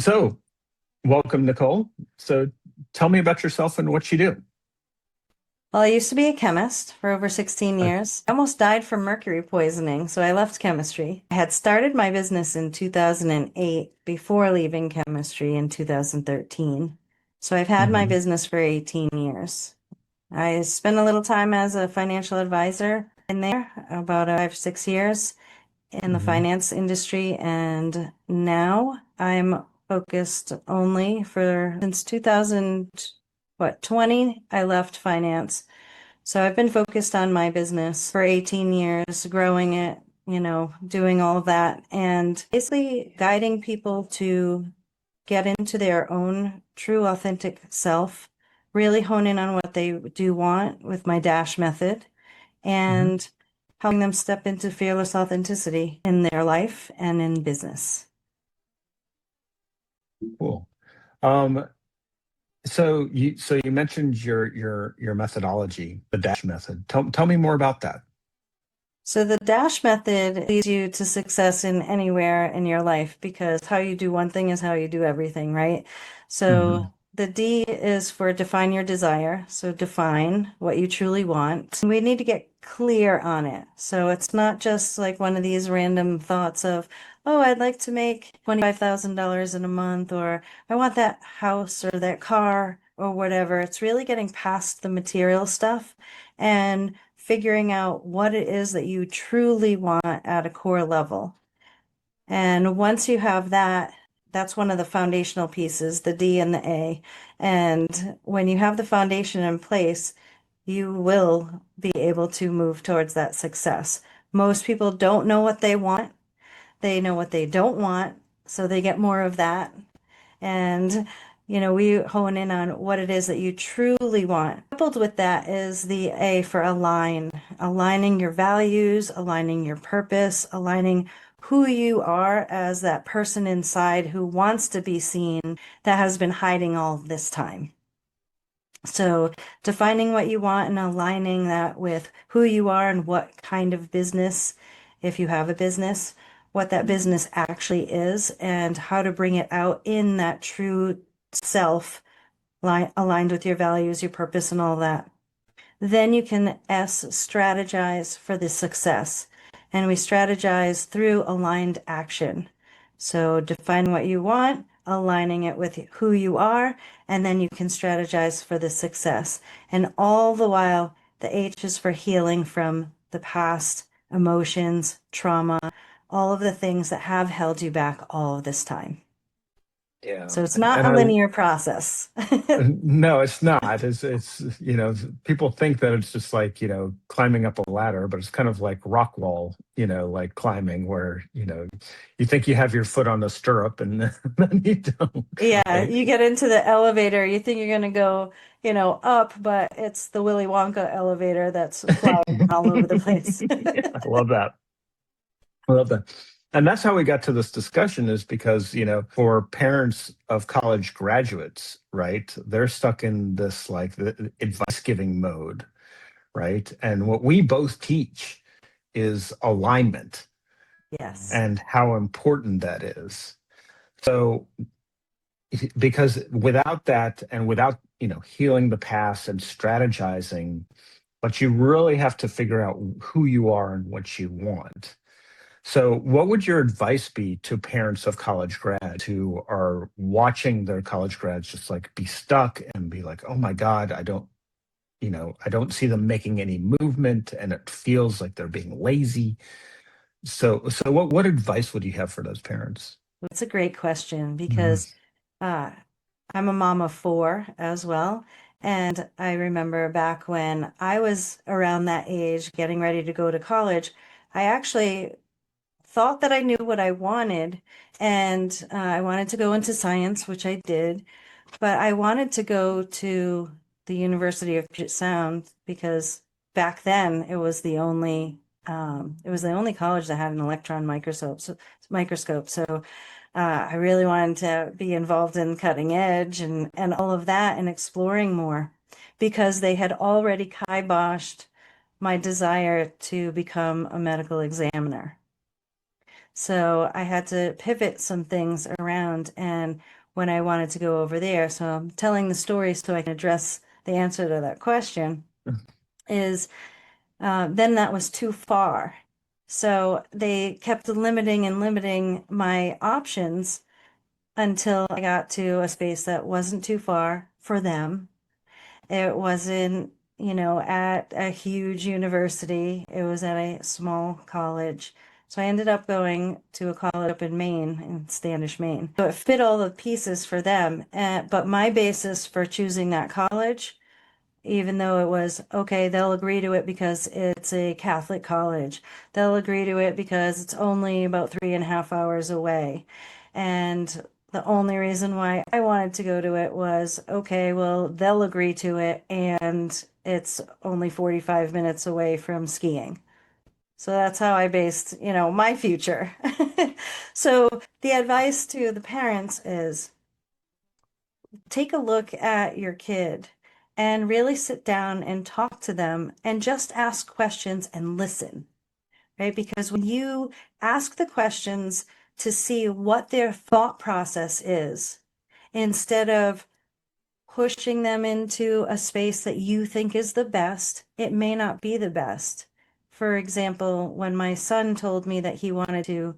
So, welcome, Nicole. So, tell me about yourself and what you do. Well, I used to be a chemist for over 16 Uh, years. I almost died from mercury poisoning, so I left chemistry. I had started my business in 2008 before leaving chemistry in 2013. So I've had my mhm, business for 18 years. I spent a little time as a financial advisor in there, about 5, 6 years in the mhm. finance industry, and now I'm focused only for since 2020, I left finance, so I've been focused on my business for 18 years, growing it, doing all of that, and basically guiding people to get into their own true, authentic self, really hone in on what they do want with my Dash method, Mhm. and helping them step into fearless authenticity in their life and in business. Cool. Um, so you mentioned your methodology, the Dash method. Tell me more about that. So the Dash method leads you to success in anywhere in your life because how you do one thing is how you do everything, right? So Hmm. the D is for define your desire. So define what you truly want. We need to get clear on it. So it's not just like one of these random thoughts of, oh, I'd like to make $25,000 in a month, or I want that house or that car or whatever. It's really getting past the material stuff and figuring out what it is that you truly want at a core level. And once you have that, that's one of the foundational pieces, the D and the A. And when you have the foundation in place, you will be able to move towards that success. Most people don't know what they want. They know what they don't want, so they get more of that. And, we hone in on what it is that you truly want. Coupled with that is the A for align, aligning your values, aligning your purpose, aligning who you are as that person inside who wants to be seen that has been hiding all this time. So, defining what you want and aligning that with who you are and what kind of business, if you have a business, what that business actually is and how to bring it out in that true self, aligned with your values, your purpose, and all that. Then you can strategize for the success. And we strategize through aligned action. So define what you want, aligning it with who you are, and then you can strategize for the success. And all the while, the H is for healing from the past, emotions, trauma, all of the things that have held you back all of this time. Yeah, So it's and, not and a I linear process. no, it's not. It's people think that it's just like climbing up a ladder, but it's kind of like rock wall, like climbing, where you think you have your foot on the stirrup, and then you don't, Yeah, right? you get into the elevator, you think you're gonna go, up, but it's the Willy Wonka elevator that's flying all over the place. Yeah, I love that. I love that. And that's how we got to this discussion is because, for parents of college graduates, right, they're stuck in this like the advice giving mode, right? And what we both teach is alignment Yes. and how important that is. So, because without that and without, healing the past and strategizing, but you really have to figure out who you are and what you want. So, what would your advice be to parents of college grads who are watching their college grads just like be stuck and be like, oh my God, I don't see them making any movement and it feels like they're being lazy. So what advice would you have for those parents? That's a great question Mhm. because uh, I'm a mom of four as well. And I remember back when I was around that age, getting ready to go to college, I actually thought that I knew what I wanted. And I wanted to go into science, which I did. But I wanted to go to the University of Puget Sound because back then it was the only college that had an electron microscope. So I really wanted to be involved in cutting edge and all of that and exploring more because they had already kiboshed my desire to become a medical examiner. So I had to pivot some things around and when I wanted to go over there. So I'm telling the story so I can address the answer to that question is then that was too far. So they kept limiting and limiting my options until I got to a space that wasn't too far for them. It wasn't, at a huge university. It was at a small college. So I ended up going to a college up in Maine, in Standish, Maine. So it fit all the pieces for them. But my basis for choosing that college, even though it was okay, they'll agree to it because it's a Catholic college. They'll agree to it because it's only about 3.5 hours away. And the only reason why I wanted to go to it was okay, well, they'll agree to it, and it's only 45 minutes away from skiing. So that's how I based, my future. So the advice to the parents is take a look at your kid and really sit down and talk to them and just ask questions and listen, right? Because when you ask the questions to see what their thought process is, instead of pushing them into a space that you think is the best, it may not be the best. For example, when my son told me that he wanted to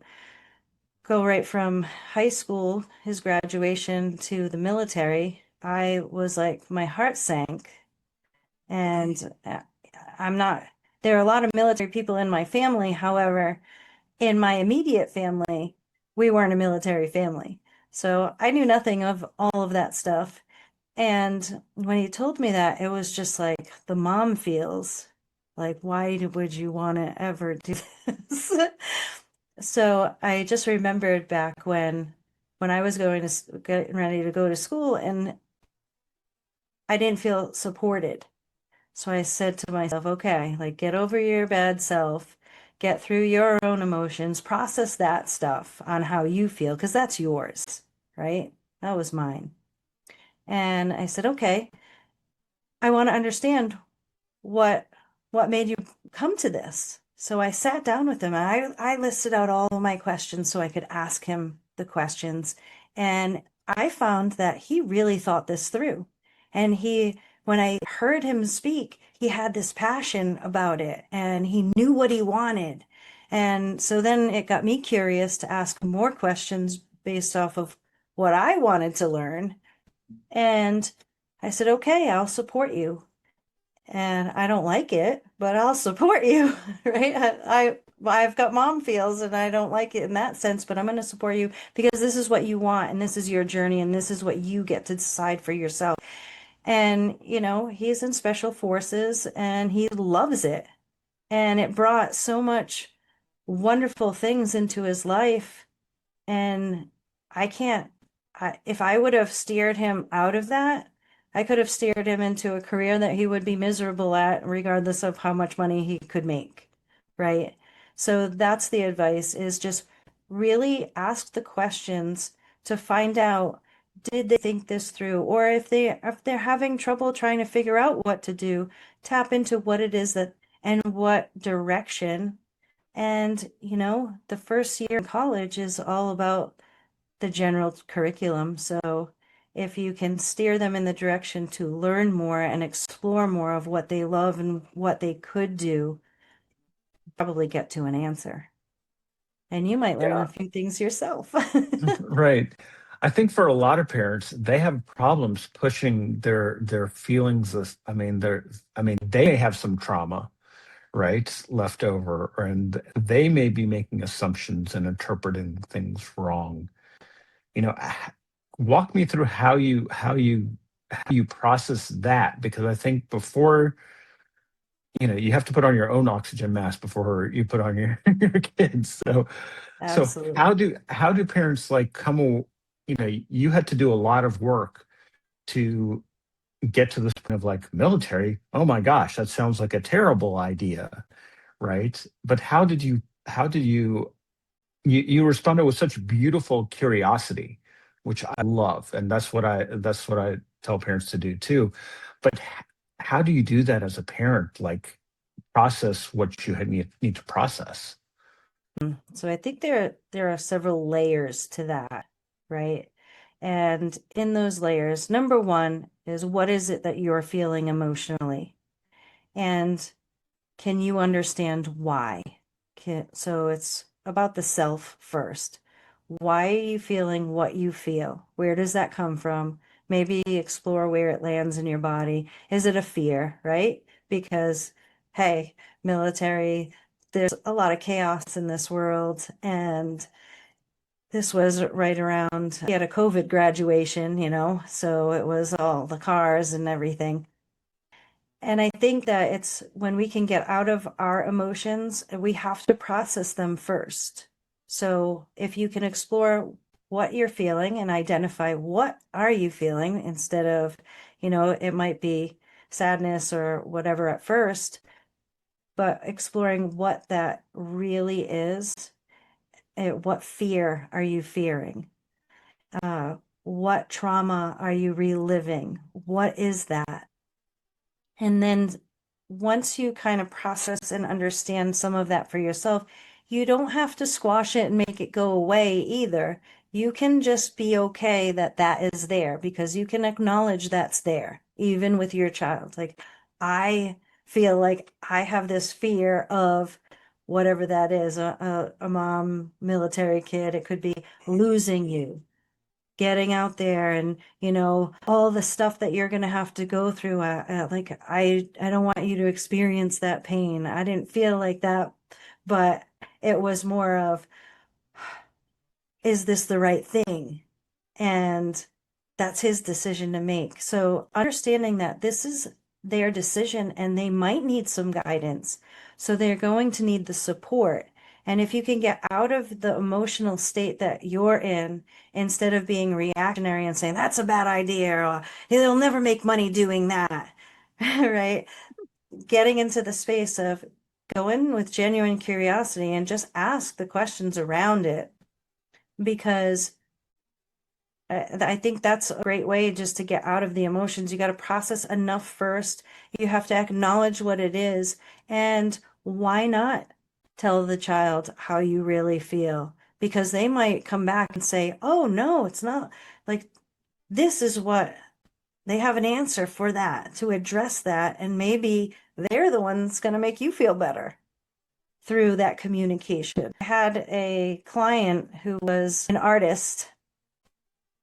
go right from high school, his graduation, to the military, I was like, my heart sank. And I'm not, there are a lot of military people in my family. However, in my immediate family, we weren't a military family. So I knew nothing of all of that stuff. And when he told me that, it was just like the mom feels like, why would you want to ever do this? So I just remembered back when I was getting ready to go to school and I didn't feel supported. So I said to myself, okay, like get over your bad self, get through your own emotions, process that stuff on how you feel, because that's yours, right? That was mine. And I said, okay, I want to understand what what made you come to this. So I sat down with him and I listed out all of my questions so I could ask him the questions. And I found that he really thought this through. And when I heard him speak, he had this passion about it and he knew what he wanted. And so then it got me curious to ask more questions based off of what I wanted to learn. And I said, okay, I'll support you and I don't like it, but I'll support you, right? I've got mom feels and I don't like it in that sense, but I'm going to support you because this is what you want and this is your journey and this is what you get to decide for yourself. And, he's in special forces and he loves it. And it brought so much wonderful things into his life and I can't, if I would have steered him out of that, I could have steered him into a career that he would be miserable at, regardless of how much money he could make, right? So that's the advice is just really ask the questions to find out, did they think this through? Or if they're having trouble trying to figure out what to do, tap into what it is that and what direction and, the first year in college is all about the general curriculum. So if you can steer them in the direction to learn more and explore more of what they love and what they could do, probably get to an answer. And you might learn Yeah. a few things yourself. Right. I think for a lot of parents, they have problems pushing their feelings. They may have some trauma, right, left over, and they may be making assumptions and interpreting things wrong. Walk me through how you process that, because I think before, you have to put on your own oxygen mask before you put on your your kids. So Absolutely. how do parents like you had to do a lot of work to get to this point of like military. Oh my gosh, that sounds like a terrible idea, right? But how did you responded with such beautiful curiosity, which I love, and that's what I tell parents to do too. But how do you do that as a parent? Like process what you need to process. So I think there are several layers to that, right? And in those layers, number one is what is it that you're feeling emotionally? And can you understand why? So it's about the self first. Why are you feeling what you feel? Where does that come from? Maybe explore where it lands in your body. Is it a fear, right? Because, hey, military, there's a lot of chaos in this world. And this was right around, he had a COVID graduation, so it was all the cars and everything. And I think that it's when we can get out of our emotions, we have to process them first. So if you can explore what you're feeling and identify what are you feeling instead of, it might be sadness or whatever at first, but exploring what that really is, what fear are you fearing? Uh, what trauma are you reliving? What is that? And then once you kind of process and understand some of that for yourself, you don't have to squash it and make it go away either. You can just be okay that that is there because you can acknowledge that's there, even with your child. Like, I feel like I have this fear of whatever that is, a mom, military kid. It could be losing you, getting out there, and all the stuff that you're going to have to go through. Like, I don't want you to experience that pain. I didn't feel like that, but it was more of, is this the right thing? And that's his decision to make. So understanding that this is their decision and they might need some guidance. So they're going to need the support. And if you can get out of the emotional state that you're in, instead of being reactionary and saying, that's a bad idea, or they'll never make money doing that, right? Getting into the space of go in with genuine curiosity and just ask the questions around it, because I think that's a great way just to get out of the emotions. You got to process enough first. You have to acknowledge what it is. And why not tell the child how you really feel? Because they might come back and say, oh, no, it's not like this is what they have an answer for that to address that. And maybe they're the ones going to make you feel better through that communication. I had a client who was an artist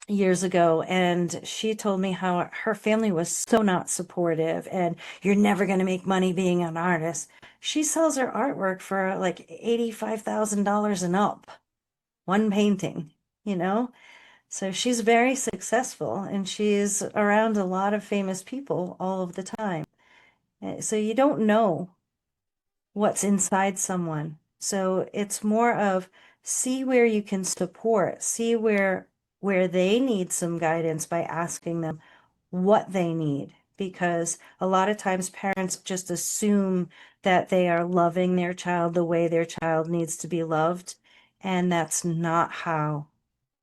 years ago, and she told me how her family was so not supportive and you're never going to make money being an artist. She sells her artwork for like $85,000 and up, one painting, you know? So she's very successful and she's around a lot of famous people all of the time. So you don't know what's inside someone. So it's more of see where you can support, see where they need some guidance by asking them what they need. Because a lot of times parents just assume that they are loving their child the way their child needs to be loved. And that's not how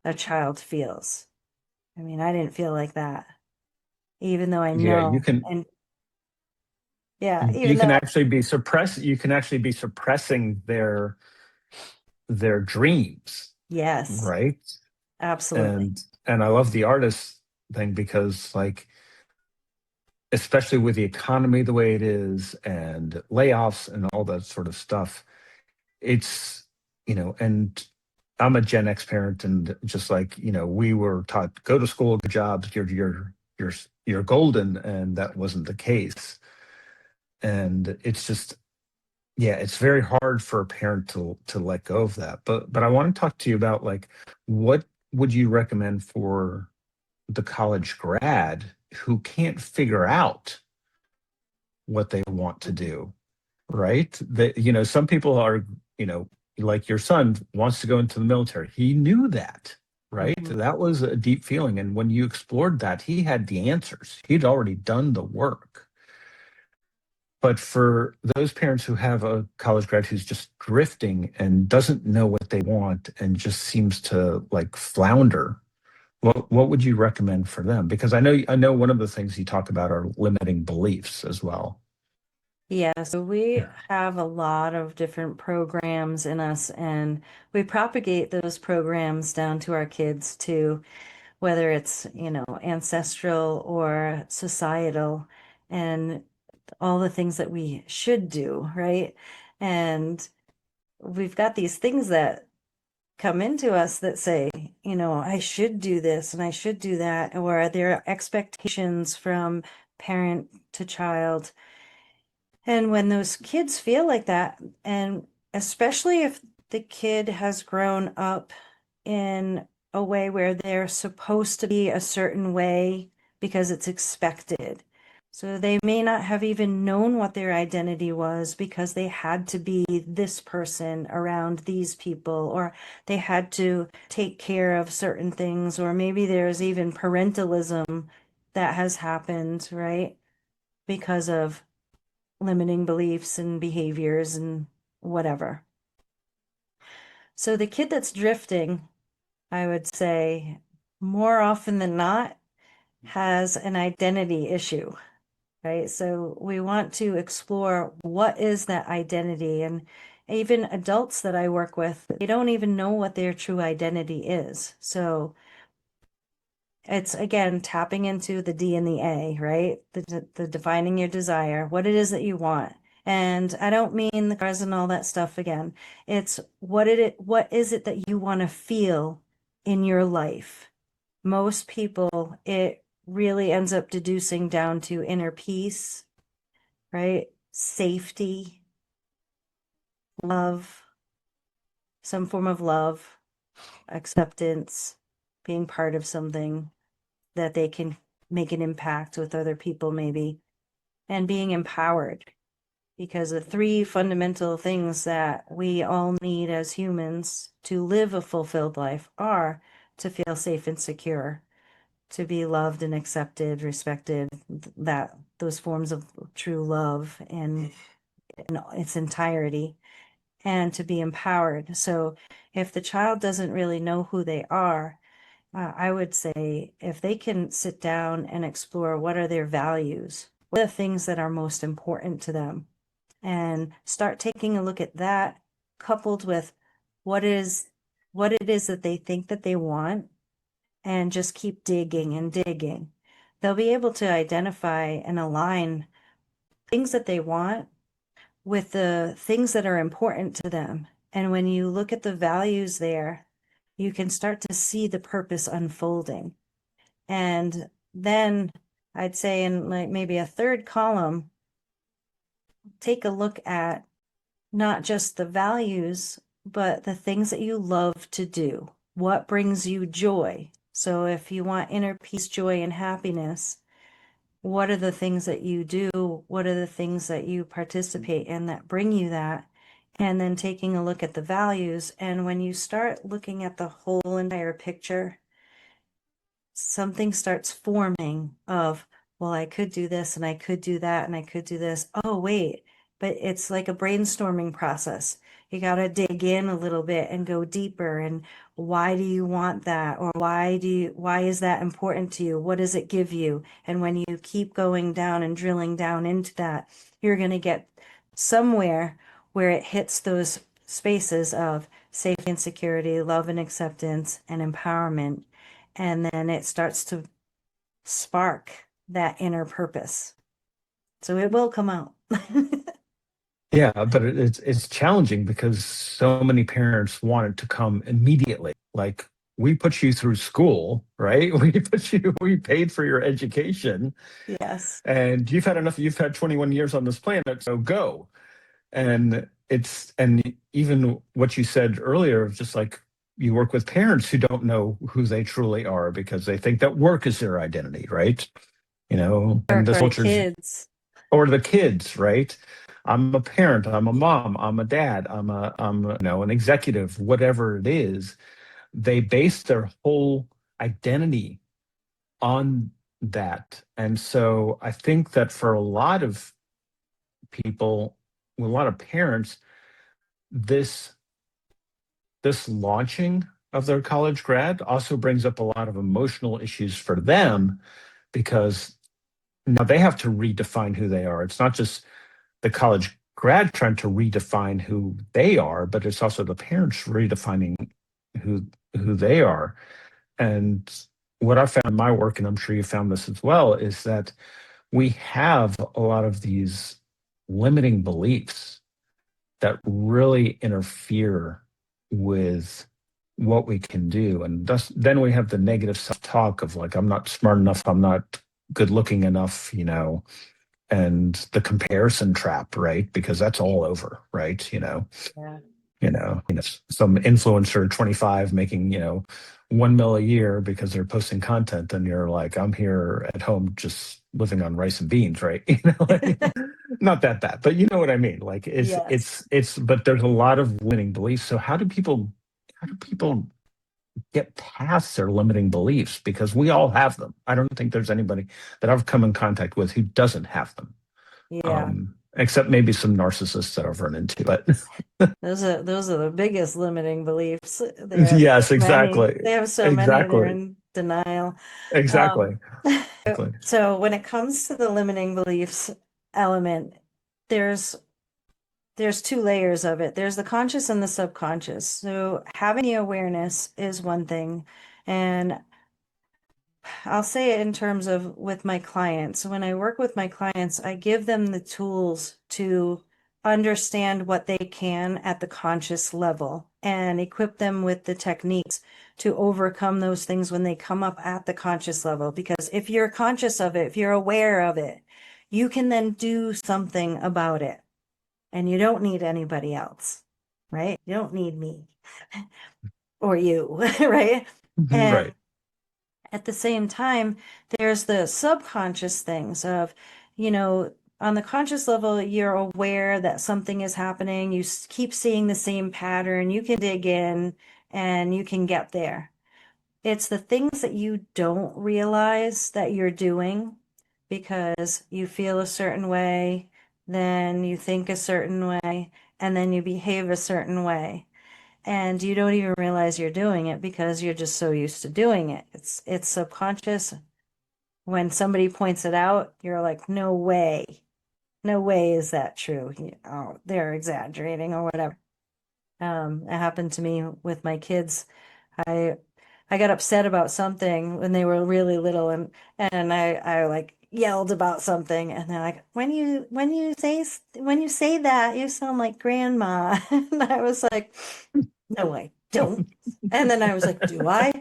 a child feels. I mean, I didn't feel like that, even though I Yeah, you know. can And yeah, you even can though, actually be suppress you can actually be suppressing their dreams, yes, right? absolutely. And I love the artist thing because, like, especially with the economy the way it is and layoffs and all that sort of stuff, it's and I'm a Gen X parent, and just like, we were taught, go to school, good jobs, you're you're golden, and that wasn't the case. And it's just, yeah, it's very hard for a parent to let go of that. But I want to talk to you about, like, what would you recommend for the college grad who can't figure out what they want to do, right? That, some people are, you know, like your son wants to go into the military. He knew that, right? Mhm. That was a deep feeling. And when you explored that, he had the answers. He'd already done the work. But for those parents who have a college grad who's just drifting and doesn't know what they want and just seems to, like, flounder, what would you recommend for them? Because I know one of the things you talk about are limiting beliefs as well. Yeah, so we Yeah. have a lot of different programs in us, and we propagate those programs down to our kids too, whether it's, ancestral or societal, and all the things that we should do, right? And we've got these things that come into us that say, I should do this and I should do that, or there are expectations from parent to child. And when those kids feel like that, and especially if the kid has grown up in a way where they're supposed to be a certain way because it's expected. So they may not have even known what their identity was because they had to be this person around these people, or they had to take care of certain things, or maybe there's even parentalism that has happened, right? Because of limiting beliefs and behaviors and whatever. So the kid that's drifting, I would say, more often than not, has an identity issue, right? So we want to explore what is that identity. And even adults that I work with, they don't even know what their true identity is. So it's again tapping into the D and the A, right? The defining your desire, what it is that you want. And I don't mean the cars and all that stuff again. It's what is it that you want to feel in your life? Most people, it really ends up deducing down to inner peace, right? Safety, love, some form of love, acceptance, being part of something that they can make an impact with other people, maybe, and being empowered. Because the three fundamental things that we all need as humans to live a fulfilled life are to feel safe and secure, to be loved and accepted, respected, that those forms of true love in its entirety, and to be empowered. So if the child doesn't really know who they are, I would say if they can sit down and explore what are their values, what are the things that are most important to them, and start taking a look at that, coupled with what is what it is that they think that they want, and just keep digging and digging. They'll be able to identify and align things that they want with the things that are important to them. And when you look at the values there, you can start to see the purpose unfolding. And then I'd say in like maybe a third column, take a look at not just the values, but the things that you love to do. What brings you joy? So if you want inner peace, joy, and happiness, what are the things that you do? What are the things that you participate in that bring you that? And then taking a look at the values. And when you start looking at the whole entire picture, something starts forming of, well, I could do this and I could do that and I could do this. Oh, wait, but it's like a brainstorming process. You got to dig in a little bit and go deeper. And why do you want that? Or why is that important to you? What does it give you? And when you keep going down and drilling down into that, you're going to get somewhere where it hits those spaces of safety and security, love and acceptance, and empowerment. And then it starts to spark that inner purpose. So it will come out. Yeah, but it's challenging because so many parents want it to come immediately. Like we put you through school, right? We paid for your education, Yes. and you've had 21 years on this planet, so go. And even what you said earlier of just like you work with parents who don't know who they truly are because they think that work is their identity, right? And this For the culture's kids. or the kids, right? I'm a parent, I'm a mom, I'm a dad, an executive, whatever it is. They base their whole identity on that. And so I think that for a lot of people, a lot of parents, this this launching of their college grad also brings up a lot of emotional issues for them because now they have to redefine who they are. It's not just the college grad trying to redefine who they are, but it's also the parents redefining who who they are. And what I found in my work, and I'm sure you found this as well, is that we have a lot of these limiting beliefs that really interfere with what we can do. And thus, then we have the negative self-talk of like, I'm not smart enough, I'm not good looking enough, and the comparison trap, right? Because that's all over, right? Yeah. Some influencer 25 making, 1 mil a year because they're posting content, and you're like, I'm here at home just living on rice and beans, right? Not that bad, but you know what I mean. Like Yes. but there's a lot of limiting beliefs. So how do people get past their limiting beliefs? Because we all have them. I don't think there's anybody that I've come in contact with who doesn't have them. Yeah. Except maybe some narcissists that I've run into. But Those are the biggest limiting beliefs. They have so yes, many. exactly. They have so many. They're Exactly. in denial. Exactly. Um, Exactly. so when it comes to the limiting beliefs element, there's there's two layers of it. There's the conscious and the subconscious. So having the awareness is one thing, and I'll say it in terms of with my clients. When I work with my clients, I give them the tools to understand what they can at the conscious level and equip them with the techniques to overcome those things when they come up at the conscious level. Because if you're conscious of it, if you're aware of it, you can then do something about it. And you don't need anybody else, right? You don't need me or you, right? And Right. at the same time, there's the subconscious things of, you know, on the conscious level, you're aware that something is happening. You keep seeing the same pattern. You can dig in and you can get there. It's the things that you don't realize that you're doing because you feel a certain way, then you think a certain way, and then you behave a certain way. And you don't even realize you're doing it because you're just so used to doing it. It's subconscious. When somebody points it out, you're like, no way. No way is that true. Oh, they're exaggerating or whatever. It happened to me with my kids. I I got upset about something when they were really little and I like yelled about something and they're like, when you say that, you sound like grandma. And I was like, no, I don't. And then I was like, do I?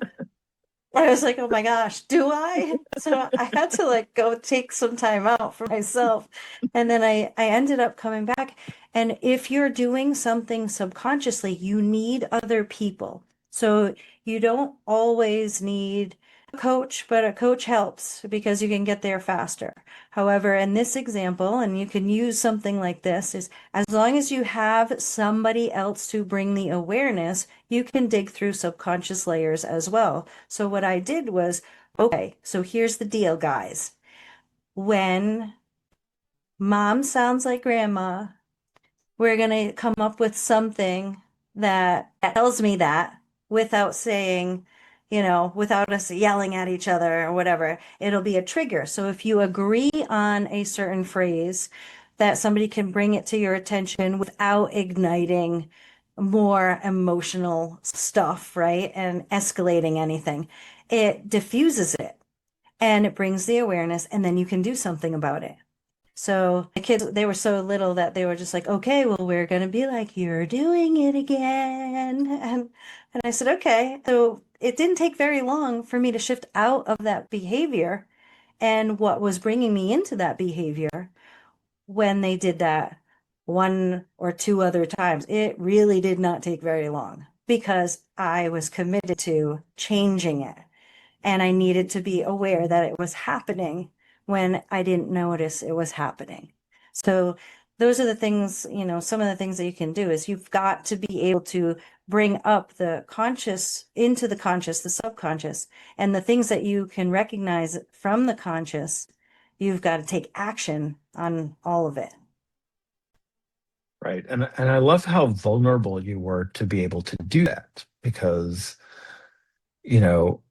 I was like, oh my gosh, do I? So I had to like go take some time out for myself. And then I ended up coming back. And if you're doing something subconsciously, you need other people. So you don't always need a coach, but a coach helps because you can get there faster. However, in this example, and you can use something like this, is as long as you have somebody else to bring the awareness, you can dig through subconscious layers as well. So what I did was, okay, so here's the deal, guys. When mom sounds like grandma, we're going to come up with something that tells me that without saying, without us yelling at each other or whatever. It'll be a trigger. So if you agree on a certain phrase, that somebody can bring it to your attention without igniting more emotional stuff, right? And escalating anything. It diffuses it and it brings the awareness, and then you can do something about it. So the kids, they were so little that they were just like, okay, well, we're going to be like, you're doing it again. And I said, okay. So it didn't take very long for me to shift out of that behavior and what was bringing me into that behavior when they did that one or two other times. It really did not take very long because I was committed to changing it. And I needed to be aware that it was happening when I didn't notice it was happening. So those are the things, some of the things that you can do is you've got to be able to bring up the conscious into the conscious, the subconscious, and the things that you can recognize from the conscious, you've got to take action on all of it. Right. And I love how vulnerable you were to be able to do that because, you know,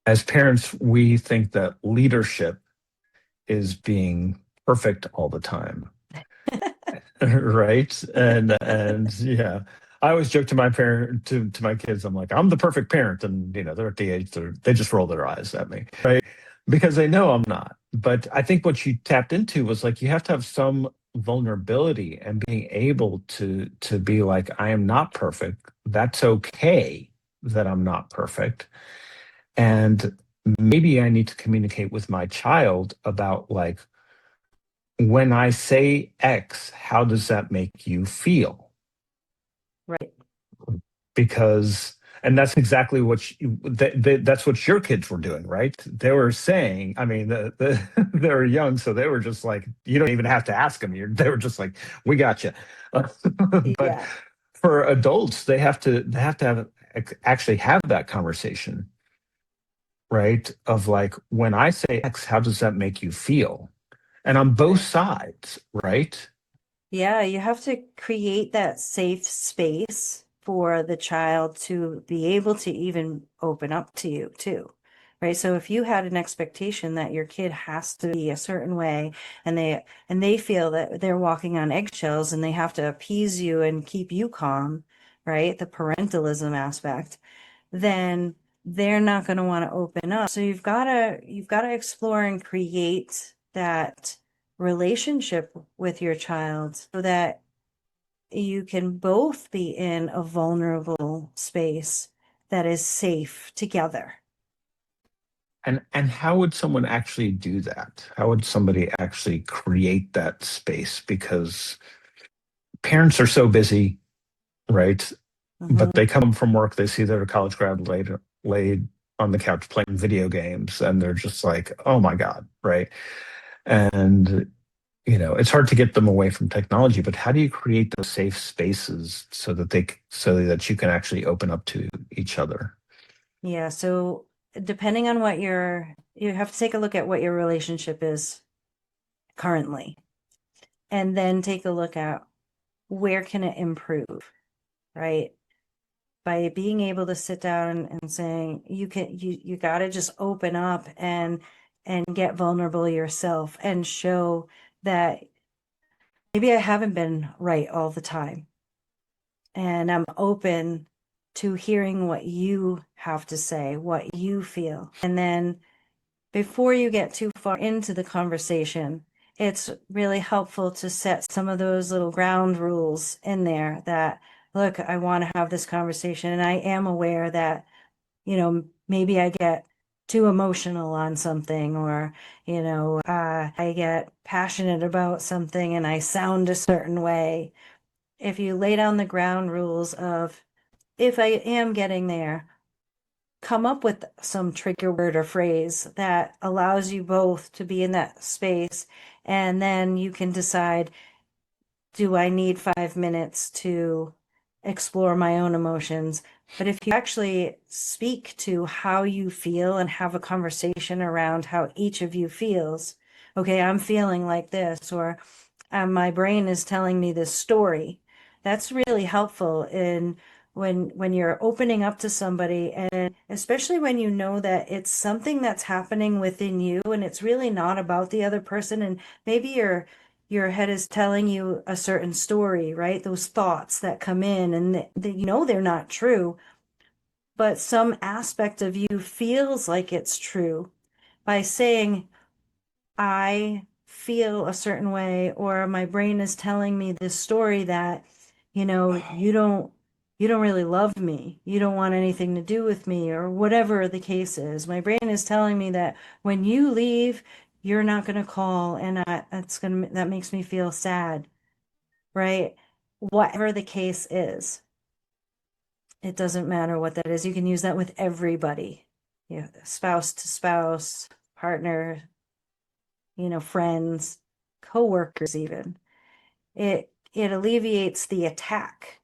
as parents, we think that leadership is being perfect all the time. right? And yeah, I always joke to my parent to my kids, I'm like, I'm the perfect parent, and they're at the age they just roll their eyes at me, right? Because they know I'm not. But I think what you tapped into was like you have to have some vulnerability and being able to be like, I am not perfect. That's okay that I'm not perfect. And maybe I need to communicate with my child about like, when I say X, how does that make you feel? Right. Because, and that's exactly what that's what your kids were doing, right? They were saying, I mean, they were young, so they were just like, you don't even have to ask them. They were just like, we got you. But Yeah. for adults, they have to have actually have that conversation, right? Of like, when I say X, how does that make you feel? And on both Right. sides, right? Yeah, you have to create that safe space for the child to be able to even open up to you too. Right? So if you had an expectation that your kid has to be a certain way and they feel that they're walking on eggshells and they have to appease you and keep you calm, right? The parentalism aspect, then they're not going to want to open up. So you've got to explore and create that relationship with your child so that you can both be in a vulnerable space that is safe together. And how would someone actually do that? How would somebody actually create that space? Because parents are so busy, right? But Hmm. they come from work, they see their college grad laid on the couch playing video games, and they're just like, oh my God, right? And it's hard to get them away from technology, but how do you create those safe spaces so that you can actually open up to each other? Yeah, so depending on you have to take a look at what your relationship is currently, and then take a look at where can it improve, right? By being able to sit down and saying you got to just open up and get vulnerable yourself and show that maybe I haven't been right all the time and I'm open to hearing what you have to say, what you feel. And then before you get too far into the conversation, it's really helpful to set some of those little ground rules in there that, look, I want to have this conversation, and I am aware that, maybe I get too emotional on something, or, I get passionate about something and I sound a certain way. If you lay down the ground rules of, if I am getting there, come up with some trigger word or phrase that allows you both to be in that space. And then you can decide, do I need 5 minutes to explore my own emotions? But if you actually speak to how you feel and have a conversation around how each of you feels, okay, I'm feeling like this, or my brain is telling me this story. That's really helpful in when you're opening up to somebody, and especially when you know that it's something that's happening within you and it's really not about the other person, and maybe your head is telling you a certain story, right? Those thoughts that come in and they're not true, but some aspect of you feels like it's true. By saying, I feel a certain way, or my brain is telling me this story that, you don't really love me. You don't want anything to do with me, or whatever the case is. My brain is telling me that when you leave, you're not going to call, and that makes me feel sad, right? Whatever the case is, it doesn't matter what that is. You can use that with everybody. Yeah, spouse to spouse, partner, friends, coworkers even. It alleviates the attack.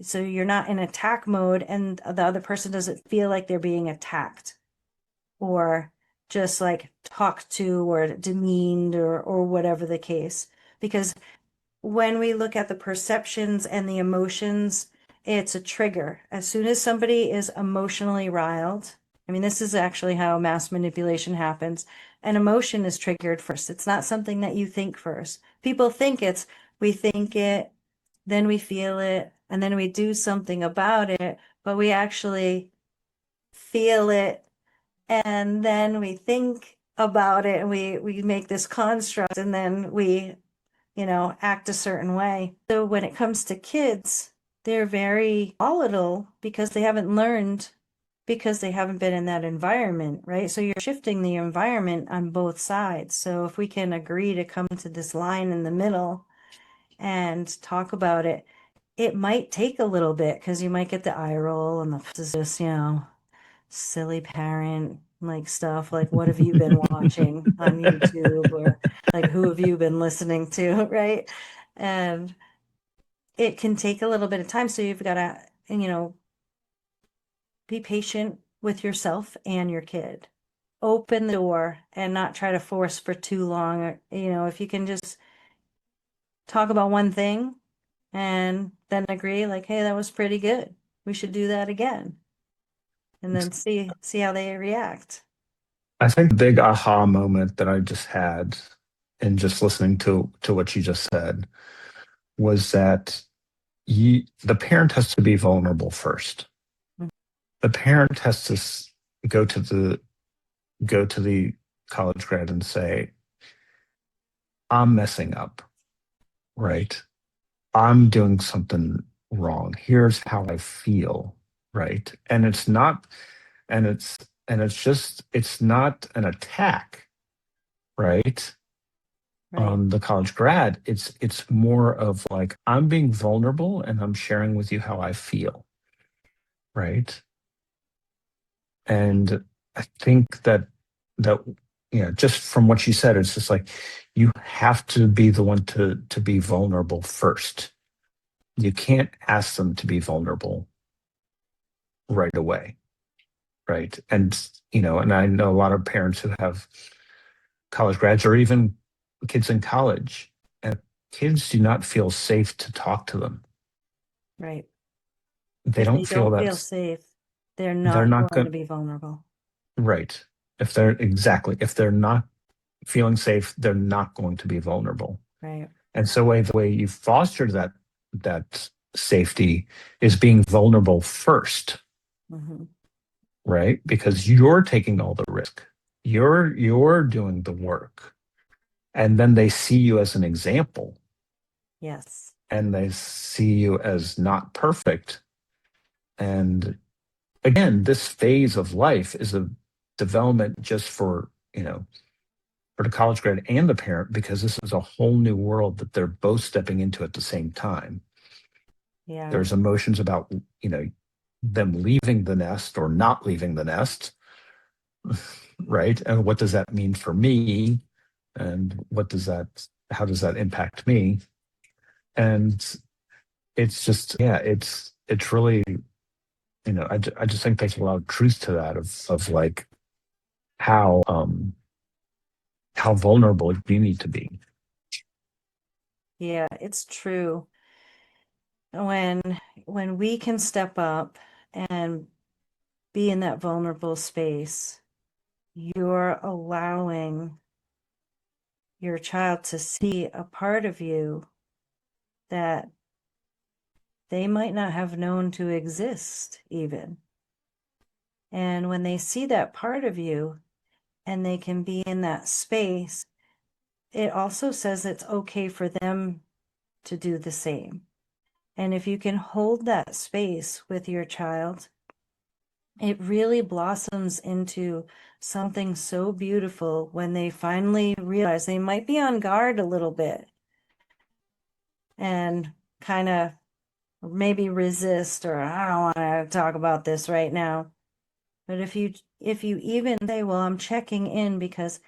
So you're not in attack mode and the other person doesn't feel like they're being attacked or just like talked to or demeaned or whatever the case. Because when we look at the perceptions and the emotions, it's a trigger. As soon as somebody is emotionally riled, I mean, this is actually how mass manipulation happens. An emotion is triggered first. It's not something that you think first. People think it's, we think it, then we feel it, and then we do something about it, but we actually feel it, and then we think about it, and we make this construct, and then we, act a certain way. So when it comes to kids, they're very volatile because they haven't learned, because they haven't been in that environment, right? So you're shifting the environment on both sides. So if we can agree to come to this line in the middle and talk about it, it might take a little bit because you might get the eye roll and this is just, silly parent like stuff. Like, what have you been watching on YouTube, or like, who have you been listening to, right? And it can take a little bit of time. So you've got to, be patient with yourself and your kid. Open the door and not try to force for too long. Or, if you can just talk about one thing and then agree, like, hey, that was pretty good. We should do that again. And then see how they react. I think the big aha moment that I just had in just listening to what you just said was that the parent has to be vulnerable first. Mhm. The parent has to go to the college grad and say, I'm messing up, right? I'm doing something wrong. Here's how I feel, right? And it's not, it's not an attack, right? Right. On the college grad. It's more of like, I'm being vulnerable and I'm sharing with you how I feel, right? And I think that just from what you said, it's just like you have to be the one to be vulnerable first. You can't ask them to be vulnerable right away, right? And I know a lot of parents who have college grads or even kids in college, and kids do not feel safe to talk to them. Right. They If don't they feel don't feel that safe, they're they're not not going to going be vulnerable. right. If they're not feeling safe, they're not going to be vulnerable. Right. And so the way you foster that safety is being vulnerable first, Hmm. right? Because you're taking all the risk. You're doing the work. And then they see you as an example Yes. and they see you as not perfect. And again, this phase of life is a development just for the college grad and the parent, because this is a whole new world that they're both stepping into at the same time. Yeah. There's emotions about, them leaving the nest or not leaving the nest, right? And what does that mean for me? And how does that impact me? And it's just, yeah, it's really, I just think there's a lot of truth to that of like how, how vulnerable you need to be. Yeah, it's true. When when we can step up and be in that vulnerable space, you're allowing your child to see a part of you that they might not have known to exist even. And when they see that part of you and they can be in that space, it also says it's okay for them to do the same. And if you can hold that space with your child, it really blossoms into something so beautiful when they finally realize they might be on guard a little bit and kind of maybe resist, or I don't want to talk about this right now. But if you even say, well, I'm checking in because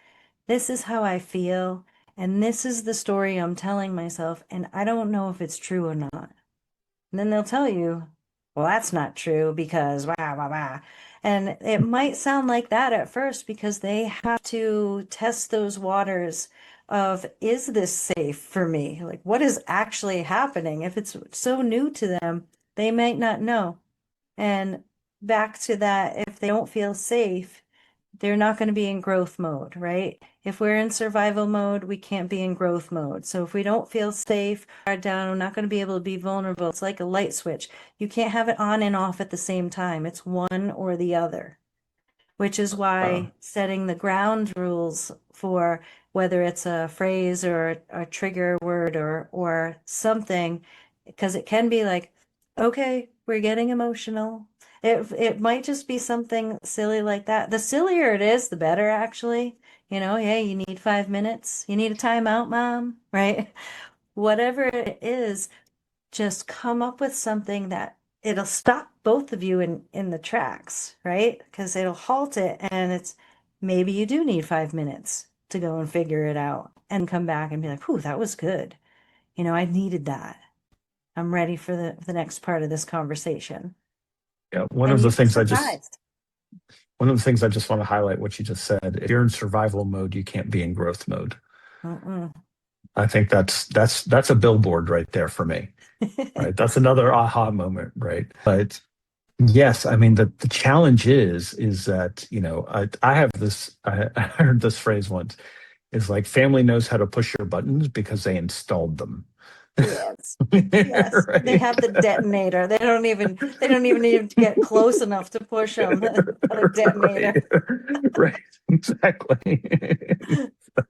this is how I feel and this is the story I'm telling myself, and I don't know if it's true or not. And then they'll tell you, well, that's not true because blah, blah, blah. And it might sound like that at first because they have to test those waters of, is this safe for me? Like, what is actually happening? If it's so new to them, they might not know. And back to that, if they don't feel safe, they're not going to be in growth mode, right? If we're in survival mode, we can't be in growth mode. So if we don't feel safe, guard down, we're not going to be able to be vulnerable. It's like a light switch. You can't have it on and off at the same time. It's one or the other, which is Uh, why setting the ground rules for whether it's a phrase or a trigger word or something, because it can be like, okay, we're getting emotional. It might just be something silly like that. The sillier it is, the better, actually. Hey, you need 5 minutes. You need a timeout, mom, right? Whatever it is, just come up with something that it'll stop both of you in the tracks, right? Because it'll halt it, and it's maybe you do need 5 minutes to go and figure it out and come back and be like, "Whew, that was good. I needed that. I'm ready for the next part of this conversation." yeah, And you'd be surprised. one of the things I just want to highlight what you just said. If you're in survival mode, you can't be in growth mode. Mm-mm. I think that's a billboard right there for me. Right, that's another aha moment, right? But yes, I mean the challenge is that I have this I heard this phrase once is like family knows how to push your buttons because they installed them. Yes. Yes. They Right. have the detonator. They don't even need to get close enough to push them. Got a Right. detonator. Right. Exactly.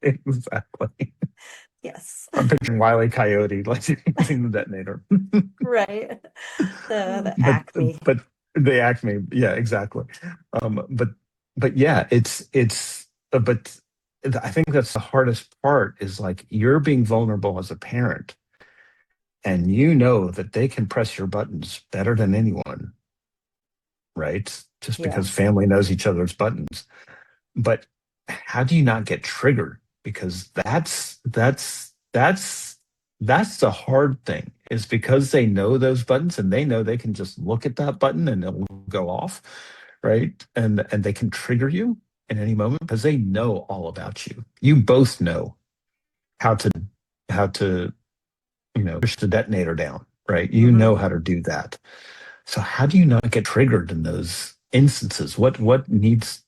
Exactly. Yes. I'm picturing Wile E. Coyote like using the detonator. Right. The but Acme. but the Acme, yeah, exactly. But yeah, but I think that's the hardest part is like you're being vulnerable as a parent, and you know that they can press your buttons better than anyone, right? Just because Yes. family knows each other's buttons. But how do you not get triggered? Because that's the hard thing is because they know those buttons and they know they can just look at that button and it'll go off, right? And they can trigger you in any moment because they know all about you. You both know how to how to push the detonator down, right? You Hmm. know how to do that. So how do you not get triggered in those instances? What needs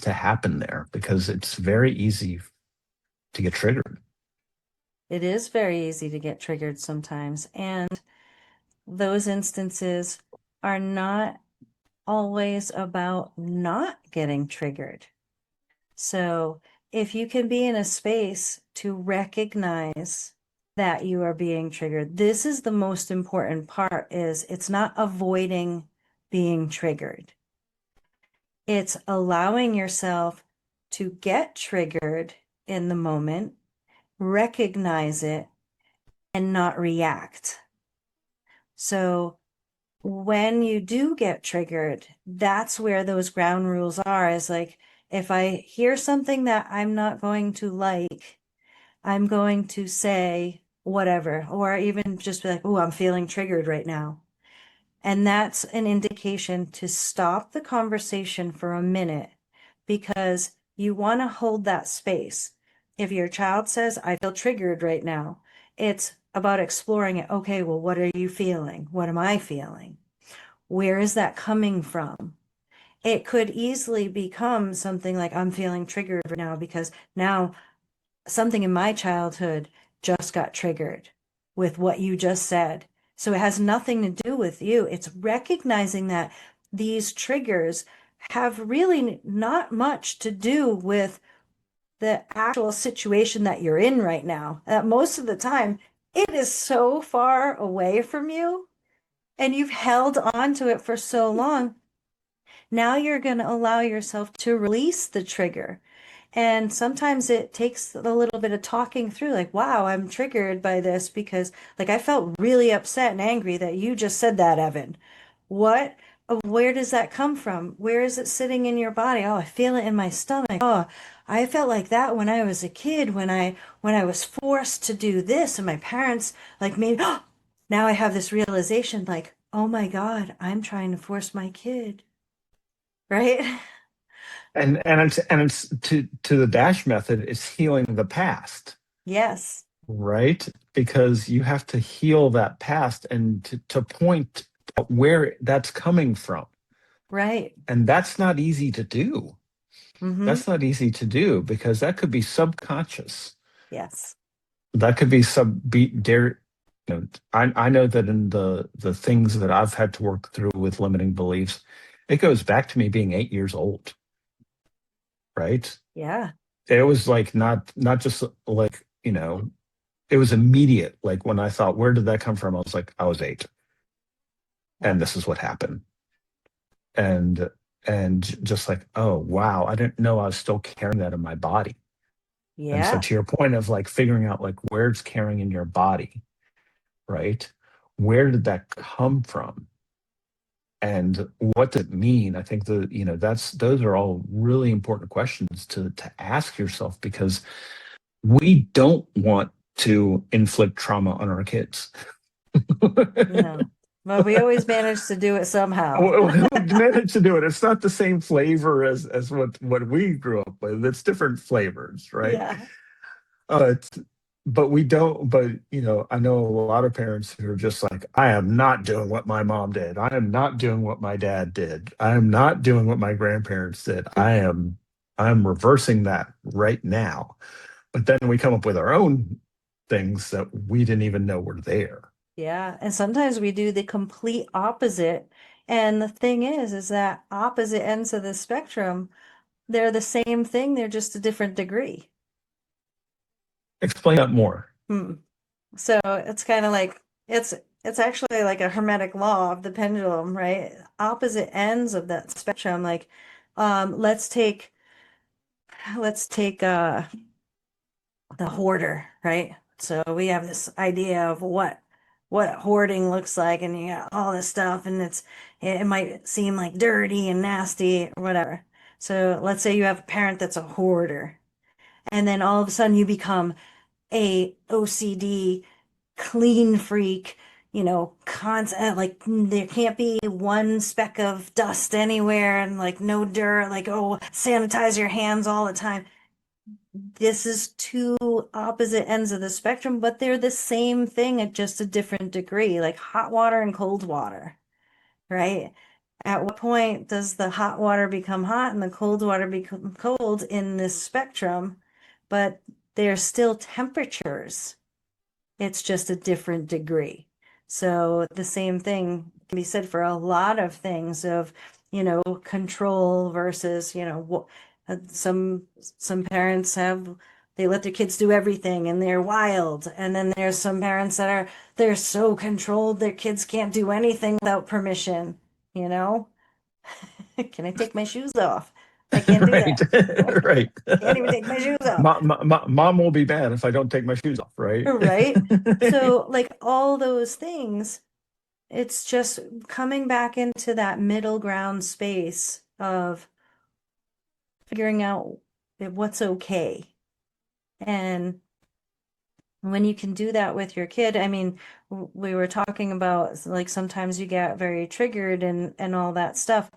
to happen there? Because it's very easy to get triggered. It is very easy to get triggered sometimes. And those instances are not always about not getting triggered. So if you can be in a space to recognize that you are being triggered, this is the most important part is it's not avoiding being triggered. It's allowing yourself to get triggered in the moment, recognize it, and not react. So when you do get triggered, that's where those ground rules are is like, if I hear something that I'm not going to like, I'm going to say whatever, or even just be like, oh, I'm feeling triggered right now. And that's an indication to stop the conversation for a minute because you want to hold that space. If your child says, I feel triggered right now, it's about exploring it. Okay, well, what are you feeling? What am I feeling? Where is that coming from? It could easily become something like, I'm feeling triggered right now because now something in my childhood just got triggered with what you just said. So it has nothing to do with you. It's recognizing that these triggers have really not much to do with the actual situation that you're in right now. Most of the time, it is so far away from you and you've held on to it for so long. Now you're going to allow yourself to release the trigger. And sometimes it takes a little bit of talking through, like, wow, I'm triggered by this because, like, I felt really upset and angry that you just said that, Evan. What? Where does that come from? Where is it sitting in your body? Oh, I feel it in my stomach. Oh, I felt like that when I was a kid, when I was forced to do this, and my parents like made. Oh, now I have this realization, like, oh my God, I'm trying to force my kid, right? And it's to the dash method is healing the past, Yes, right? Because you have to heal that past and to point out where that's coming from. right. And that's not easy to do. Mm-hmm. That's not easy to do because that could be subconscious. Yes. That could be sub be dare. I know that in the things that I've had to work through with limiting beliefs, it goes back to me being 8 years old, right? Yeah. It was like not just like, it was immediate. Like when I thought, where did that come from? I was like, I was 8, Yep. and this is what happened. And and just like, oh wow, I didn't know I was still carrying that in my body. And so Yeah. to your point of like figuring out like where it's carrying in your body, right? Where did that come from? And what does it mean? I think that's those are all really important questions to ask yourself because we don't want to inflict trauma on our kids. No. But we always manage to do it somehow. We managed to do it. It's not the same flavor as what we grew up with. It's different flavors, right? Yeah. It's, but we don't. But I know a lot of parents who are just like, I am not doing what my mom did. I am not doing what my dad did. I am not doing what my grandparents did. I'm reversing that right now. But then we come up with our own things that we didn't even know were there. Yeah. And sometimes we do the complete opposite. And the thing is that opposite ends of the spectrum, they're the same thing, they're just a different degree. Explain that more. Hmm. So it's kind of like it's actually like a hermetic law of the pendulum, right? Opposite ends of that spectrum. Like, let's take the hoarder, right? So we have this idea of what hoarding looks like, and you got all this stuff, and it might seem like dirty and nasty or whatever. So let's say you have a parent that's a hoarder, and then all of a sudden you become a OCD clean freak, constant, like there can't be one speck of dust anywhere and like no dirt, like, oh, sanitize your hands all the time. This is two opposite ends of the spectrum, but they're the same thing at just a different degree, like hot water and cold water, right? At what point does the hot water become hot and the cold water become cold in this spectrum? But they're still temperatures. It's just a different degree. So the same thing can be said for a lot of things of, control versus, some parents they let their kids do everything and they're wild. And then there's some parents that they're so controlled their kids can't do anything without permission, you know? Can I take my shoes off? I can't do Right. that. Right. Can't even take my shoes off. Mom will be mad if I don't take my shoes off, right? Right? So, like all those things, it's just coming back into that middle ground space of figuring out what's okay. And when you can do that with your kid, I mean, we were talking about like sometimes you get very triggered and all that stuff.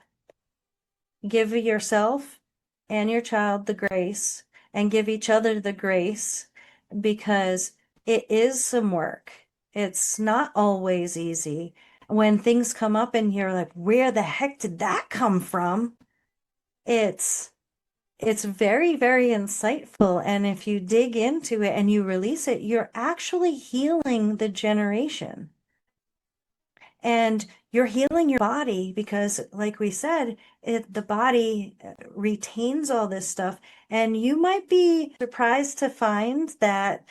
Give yourself and your child the grace and give each other the grace because it is some work. It's not always easy. When things come up and you're like, where the heck did that come from? It's it's very, very insightful. And if you dig into it and you release it, you're actually healing the generation. And you're healing your body because, like we said, the body retains all this stuff. And you might be surprised to find that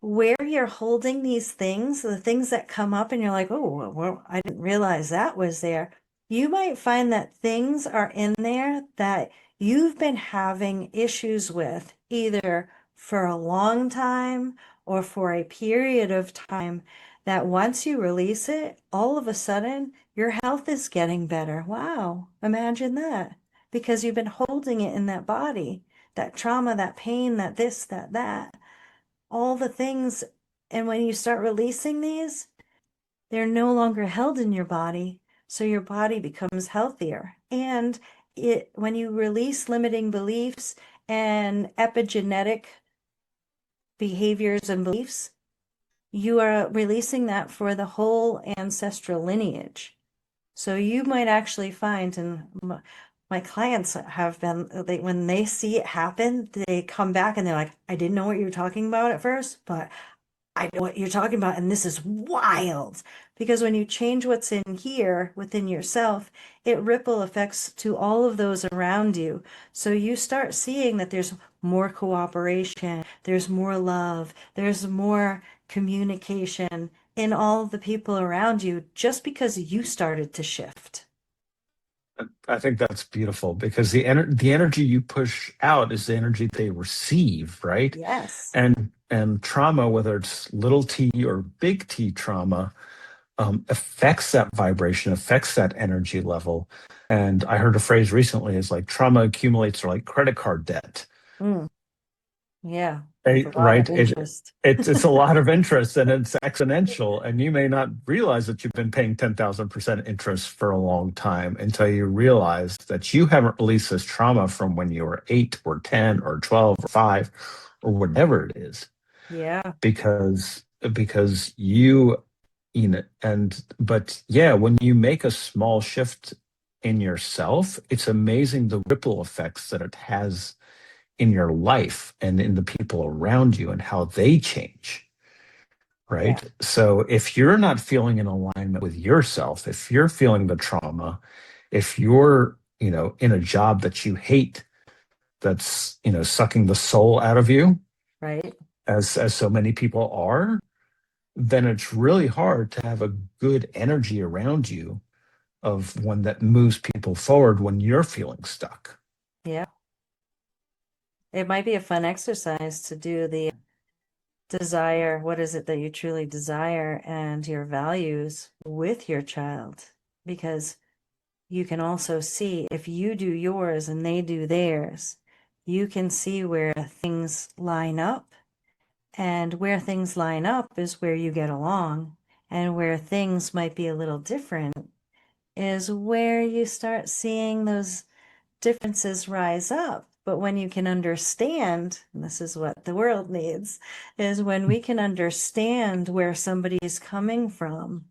where you're holding these things, the things that come up, and you're like, oh, well, I didn't realize that was there. You might find that things are in there that you've been having issues with either for a long time or for a period of time. That once you release it, all of a sudden your health is getting better. Wow, imagine that. Because you've been holding it in that body, that trauma, that pain, that this, that all the things. And when you start releasing these, they're no longer held in your body. So your body becomes healthier. And when you release limiting beliefs and epigenetic behaviors and beliefs, you are releasing that for the whole ancestral lineage. So you might actually find, and my clients have been, when they see it happen, they come back and they're like, I didn't know what you were talking about at first, but I know what you're talking about, and this is wild. Because when you change what's in here within yourself, it ripple effects to all of those around you. So you start seeing that there's more cooperation, there's more love, there's more communication in all the people around you just because you started to shift. I think that's beautiful because the energy you push out is the energy they receive, right? Yes. And trauma, whether it's little t or big T trauma, affects that vibration, affects that energy level. And I heard a phrase recently is like trauma accumulates like credit card debt. Mm, yeah. With a lot of Right? interest. It's a lot of interest and it's exponential. And you may not realize that you've been paying 10,000% interest for a long time until you realize that you haven't released this trauma from when you were 8 or 10 or 12 or 5 or whatever it is. Yeah. Because you know, and but yeah, when you make a small shift in yourself, it's amazing the ripple effects that it has in your life and in the people around you and how they change, Yeah. right? So if you're not feeling in alignment with yourself, if you're feeling the trauma, if you're, in a job that you hate, that's, sucking the soul out of you, Right. as so many people are, then it's really hard to have a good energy around you of one that moves people forward when you're feeling stuck. Yeah. It might be a fun exercise to do the desire. What is it that you truly desire and your values with your child? Because you can also see if you do yours and they do theirs, you can see where things line up. And where things line up is where you get along. And where things might be a little different is where you start seeing those differences rise up. But when you can understand, and this is what the world needs, is when we can understand where somebody's coming from,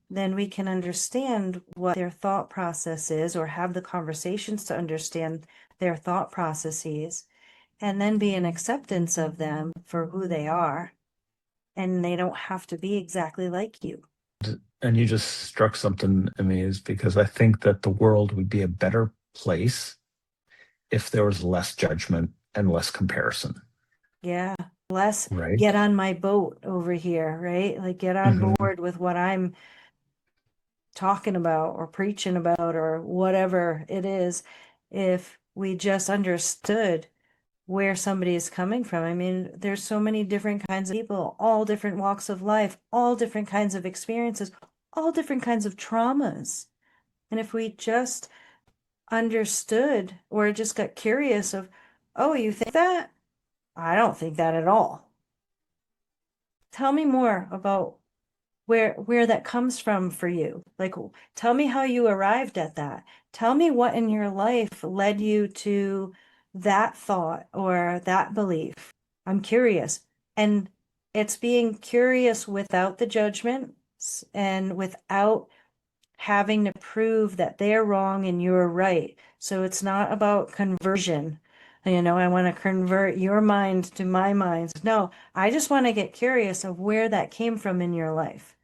then we can understand what their thought process is or have the conversations to understand their thought processes and then be an acceptance of them for who they are. And they don't have to be exactly like you. And you just struck something in me is because I think that the world would be a better place if there was less judgment and less comparison, Yeah. Less right? get on my boat over here, right? Like get on Hmm. board with what I'm talking about or preaching about or whatever it is. If we just understood where somebody is coming from. I mean, there's so many different kinds of people, all different walks of life, all different kinds of experiences, all different kinds of traumas. And if we just understood or just got curious of, oh, you think that? I don't think that at all. Tell me more about where that comes from for you. Like, tell me how you arrived at that. Tell me what in your life led you to that thought or that belief. I'm curious. And it's being curious without the judgment and without having to prove that they're wrong and you're right. So it's not about conversion. I want to convert your mind to my mind. No, I just want to get curious of where that came from in your life,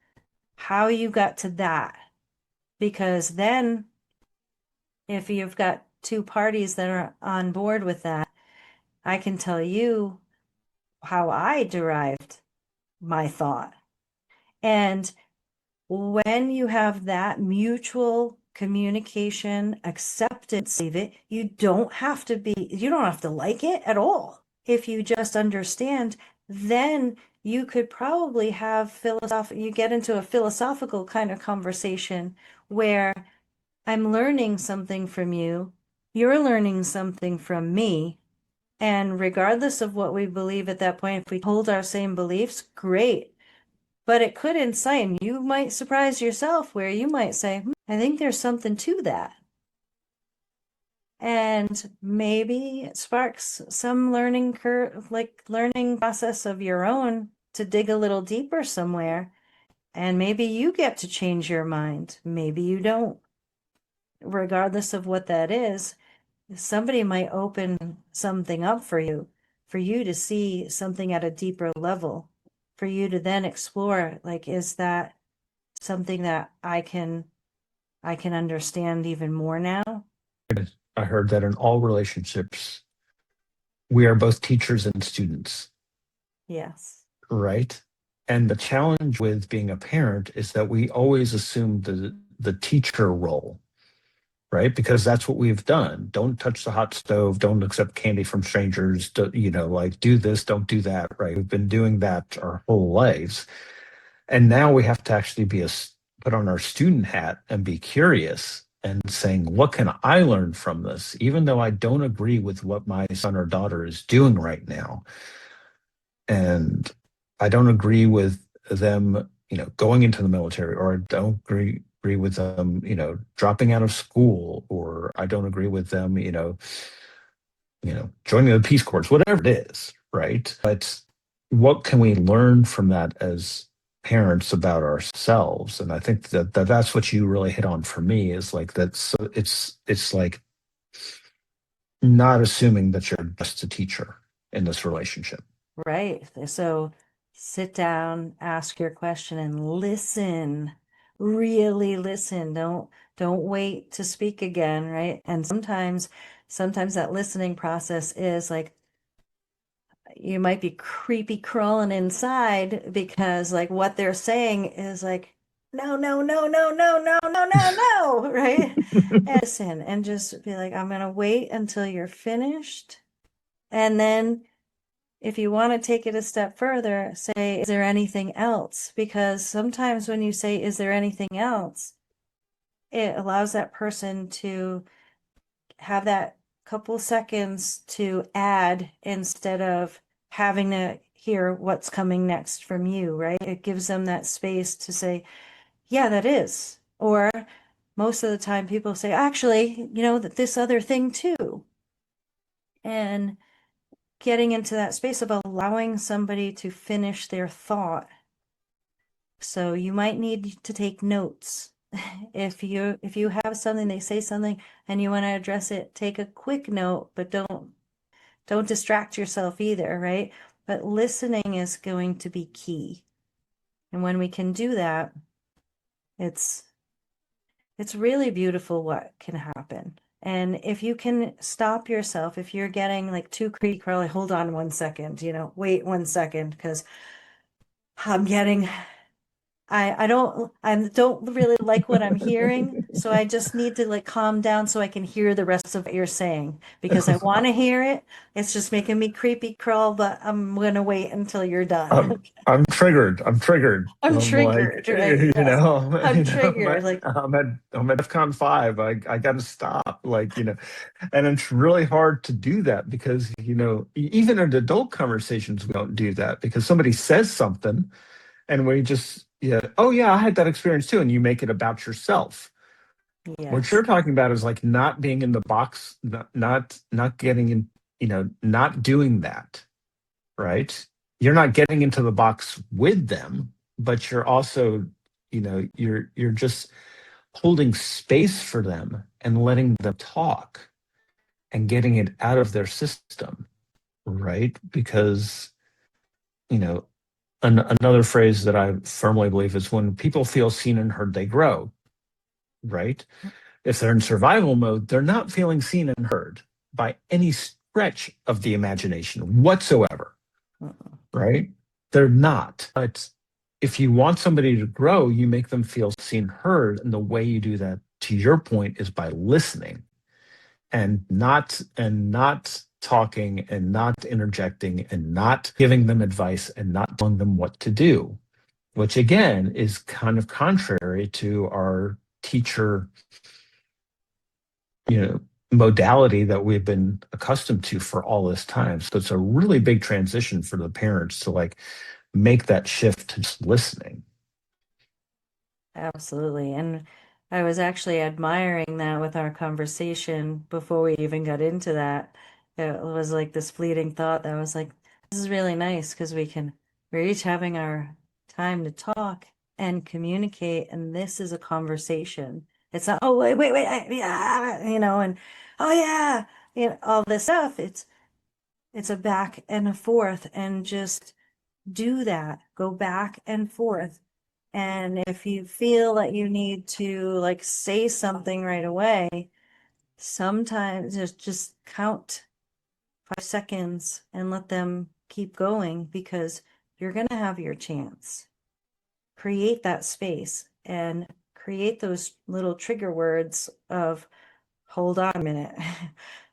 how you got to that. Because then, if you've got two parties that are on board with that, I can tell you how I derived my thought. And when you have that mutual communication, acceptance of it, you don't have to like it at all. If you just understand, then you could probably you get into a philosophical kind of conversation where I'm learning something from you, you're learning something from me. And regardless of what we believe at that point, if we hold our same beliefs, great. But it could incite, and you might surprise yourself where you might say, I think there's something to that. And maybe it sparks some learning curve, like learning process of your own to dig a little deeper somewhere. And maybe you get to change your mind. Maybe you don't. regardless of what that is, somebody might open something up for you to see something at a deeper level, for you to then explore, like, is that something that I can understand even more now? I heard that in all relationships, we are both teachers and students, Yes. right? And the challenge with being a parent is that we always assume the teacher role, right? Because that's what we've done. Don't touch the hot stove. Don't accept candy from strangers. Like do this, don't do that, right? We've been doing that our whole lives. And now we have to actually put on our student hat and be curious and saying, what can I learn from this? Even though I don't agree with what my son or daughter is doing right now. And I don't agree with them, going into the military, or I don't agree with them, dropping out of school, or I don't agree with them, joining the Peace Corps, whatever it is, right? But what can we learn from that as parents about ourselves? And I think that's what you really hit on for me is like that's it's like not assuming that you're just a teacher in this relationship. Right. So sit down, ask your question and listen. Really listen. Don't wait to speak again, right? And sometimes that listening process is like you might be creepy crawling inside because like what they're saying is like no, no, no, no, no, no, no, no, no, right? And listen and just be like, I'm gonna wait until you're finished. And then if you want to take it a step further, say, is there anything else? Because sometimes when you say, is there anything else, it allows that person to have that couple seconds to add instead of having to hear what's coming next from you, right? It gives them that space to say, yeah, that is. Or most of the time people say, actually, that this other thing too. And getting into that space of allowing somebody to finish their thought. So you might need to take notes. If you have something, they say something and you want to address it, take a quick note, but don't distract yourself either, right? But listening is going to be key. And when we can do that, it's it's really beautiful what can happen. And if you can stop yourself, if you're getting like too creepy crawly, hold on 1 second, wait 1 second, because I'm getting I don't really like what I'm hearing, so I just need to like calm down so I can hear the rest of what you're saying because I want to hear it. It's just making me creepy crawl, but I'm gonna wait until you're done. I'm triggered. I'm triggered. I'm I'm like, triggered, right? Yes. I'm triggered. Like, I'm at DEFCON 5. I got to stop. And it's really hard to do that because even in adult conversations we don't do that because somebody says something and we just oh yeah, I had that experience too, and you make it about yourself. What yes. you're talking about is like not being in the box, not getting in, not doing that, right? You're not getting into the box with them, but you're also, you're just holding space for them and letting them talk and getting it out of their system, right? Because, another phrase that I firmly believe is when people feel seen and heard, they grow, right? If they're in survival mode, they're not feeling seen and heard by any stretch of the imagination whatsoever, Mm-mm. right? They're not. But if you want somebody to grow, you make them feel seen and heard. And the way you do that, to your point, is by listening and not talking and not interjecting and not giving them advice and not telling them what to do, which again is kind of contrary to our teacher modality that we've been accustomed to for all this time. So it's a really big transition for the parents to like make that shift to just listening. Absolutely. And I was actually admiring that with our conversation before we even got into that. It was like this fleeting thought that was like, this is really nice because we're each having our time to talk and communicate, and this is a conversation. It's not, oh, wait, yeah, and oh yeah, all this stuff. It's a back and a forth, and just do that. Go back and forth. And if you feel that you need to like say something right away, sometimes just count 5 seconds and let them keep going, because you're going to have your chance. Create that space and create those little trigger words of, hold on a minute.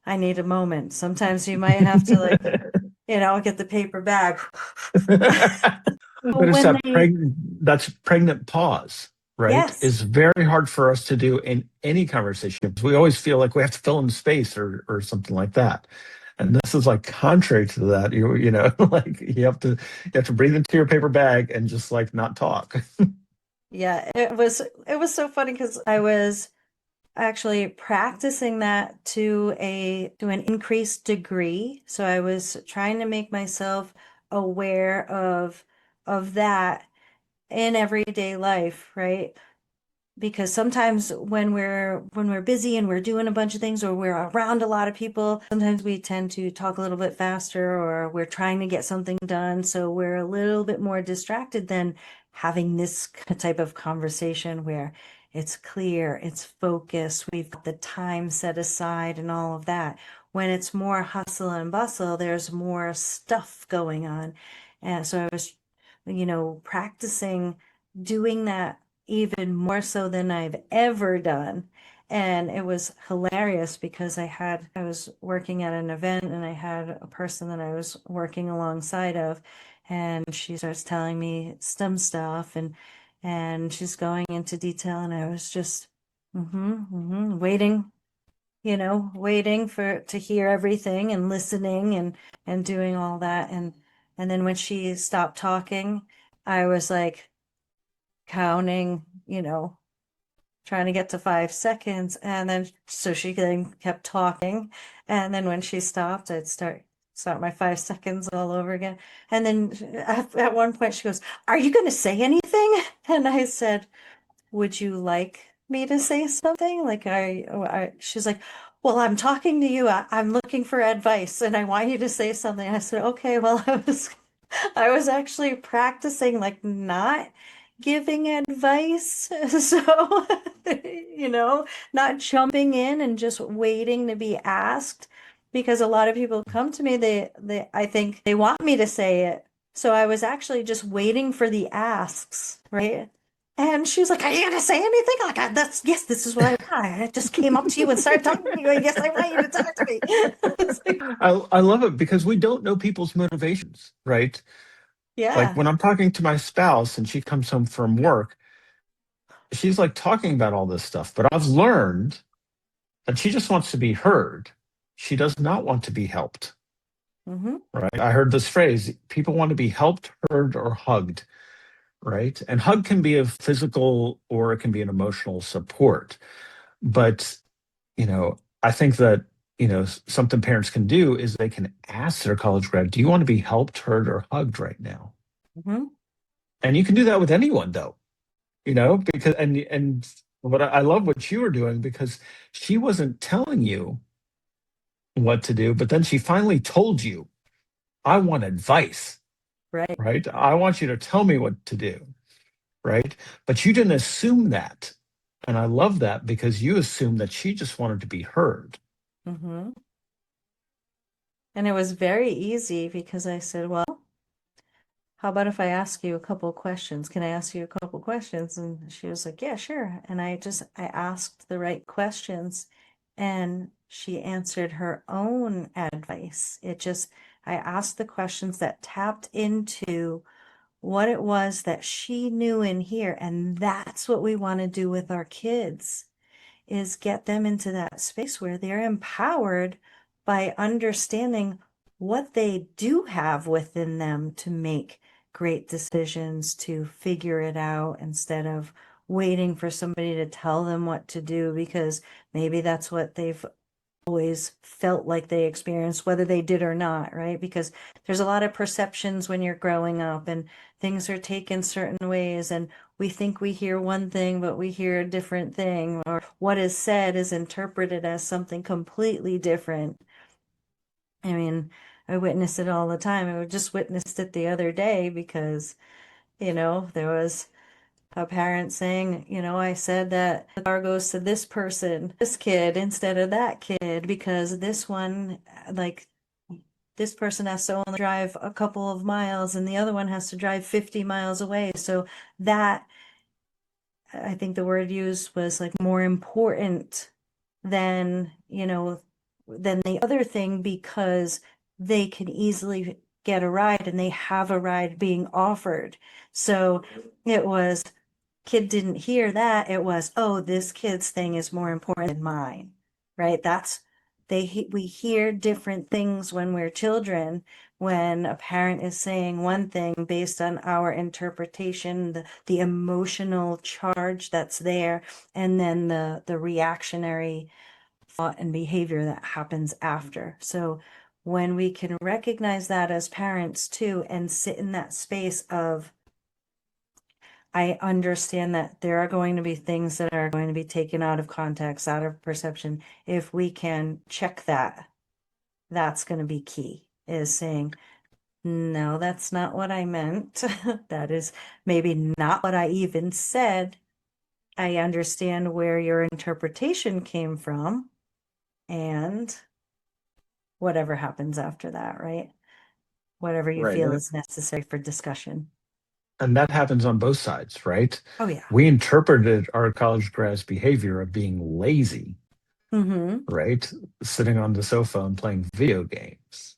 I need a moment. Sometimes you might have to like, get the paper bag. But But it's when that they, that's pregnant pause, right? yes, Is very hard for us to do in any conversation because we always feel like we have to fill in space or something like that. And this is like contrary to that. Like you have to breathe into your paper bag and just like not talk. yeah, it was so funny because I was actually practicing that to an increased degree. So I was trying to make myself aware of that in everyday life, right? Because sometimes when we're busy and we're doing a bunch of things, or we're around a lot of people, sometimes we tend to talk a little bit faster, or we're trying to get something done, so we're a little bit more distracted than having this type of conversation where it's clear, it's focused, we've got the time set aside and all of that. When it's more hustle and bustle, there's more stuff going on. And so I was practicing doing that even more so than I've ever done. And it was hilarious because I was working at an event, and I had a person that I was working alongside of, and she starts telling me some stuff, and she's going into detail, and I was just waiting, waiting for to hear everything and listening and doing all that. And then when she stopped talking, I was like counting, trying to get to 5 seconds. And then, so she then kept talking. And then when she stopped, I'd start my 5 seconds all over again. And then at one point she goes, "Are you going to say anything?" And I said, "Would you like me to say something? Like, she's like, "Well, I'm talking to you. I'm looking for advice and I want you to say something." I said, "Okay, well, I was actually practicing like not giving advice." So, not jumping in and just waiting to be asked, because a lot of people come to me, I think they want me to say it. So I was actually just waiting for the asks, right? And she was like, "Are you gonna say anything?" Like, "That's, yes, this is what I want. I just came up to you and started talking to you. I guess I want you to talk to me." It's like, I love it because we don't know people's motivations, right? Like yeah. when I'm talking to my spouse and she comes home from work, she's like talking about all this stuff, but I've learned that she just wants to be heard. She does not want to be helped, Hmm. right? I heard this phrase, people want to be helped, heard, or hugged, right? And hug can be a physical or it can be an emotional support. But, I think that, something parents can do is they can ask their college grad, do you want to be helped, heard, or hugged right now? Hmm. And you can do that with anyone though, because and what I love what you were doing because she wasn't telling you what to do, but then she finally told you, I want advice, Right. right? I want you to tell me what to do, right? But you didn't assume that. And I love that because you assumed that she just wanted to be heard. Hmm. And it was very easy because I said, "Well, how about if I ask you a couple of questions? Can I ask you a couple of questions?" And she was like, "Yeah, sure." And I asked the right questions, and she answered her own advice. I asked the questions that tapped into what it was that she knew in here. And that's what we want to do with our kids, is get them into that space where they're empowered by understanding what they do have within them to make great decisions, to figure it out, instead of waiting for somebody to tell them what to do, because maybe that's what they've always felt like they experienced, whether they did or not, right? Because there's a lot of perceptions when you're growing up and things are taken certain ways, and we think we hear one thing, but we hear a different thing, or what is said is interpreted as something completely different. I mean, I witness it all the time. I just witnessed it the other day because, there was a parent saying, I said that the car goes to this person, this kid, instead of that kid, because this one, like, this person has to only drive a couple of miles and the other one has to drive 50 miles away. So that, I think the word used was like more important than, than the other thing because they can easily get a ride and they have a ride being offered. So it was kid didn't hear that. It was, oh, this kid's thing is more important than mine, right? We hear different things when we're children, when a parent is saying one thing based on our interpretation, the emotional charge that's there, and then the reactionary thought and behavior that happens after. So when we can recognize that as parents too, and sit in that space of, I understand that there are going to be things that are going to be taken out of context, out of perception. If we can check that, that's going to be key, is saying, no, that's not what I meant. That is maybe not what I even said. I understand where your interpretation came from and whatever happens after that, right? Whatever you Right. feel is necessary for discussion. And that happens on both sides, right? Oh, yeah. We interpreted our college grads' behavior of being lazy, Mm-hmm. right? Sitting on the sofa and playing video games.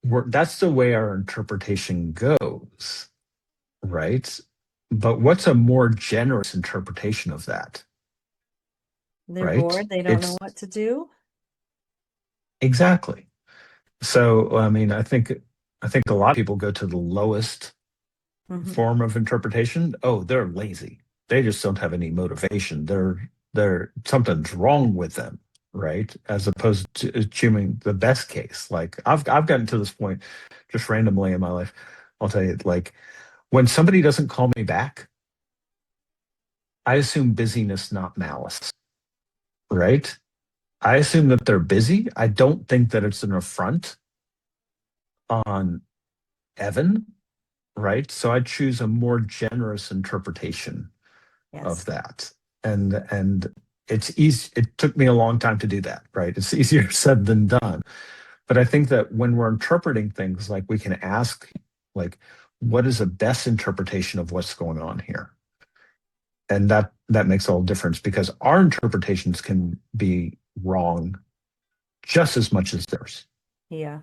That's the way our interpretation goes, right? But what's a more generous interpretation of that, They're right? bored. They don't know It's what to do. exactly. So, I mean, I think a lot of people go to the lowest Mm-hmm. form of interpretation. Oh, they're lazy. They just don't have any motivation. They're something's wrong with them, right? As opposed to assuming the best case. Like I've gotten to this point just randomly in my life. I'll tell you, like when somebody doesn't call me back, I assume busyness, not malice, right? I assume that they're busy. I don't think that it's an affront on Evan, right? So I choose a more generous interpretation of Yes. that. And it's easy. It took me a long time to do that, right? It's easier said than done. But I think that when we're interpreting things, like we can ask, like, what is the best interpretation of what's going on here? And that makes all the difference because our interpretations can be wrong just as much as theirs. Yeah.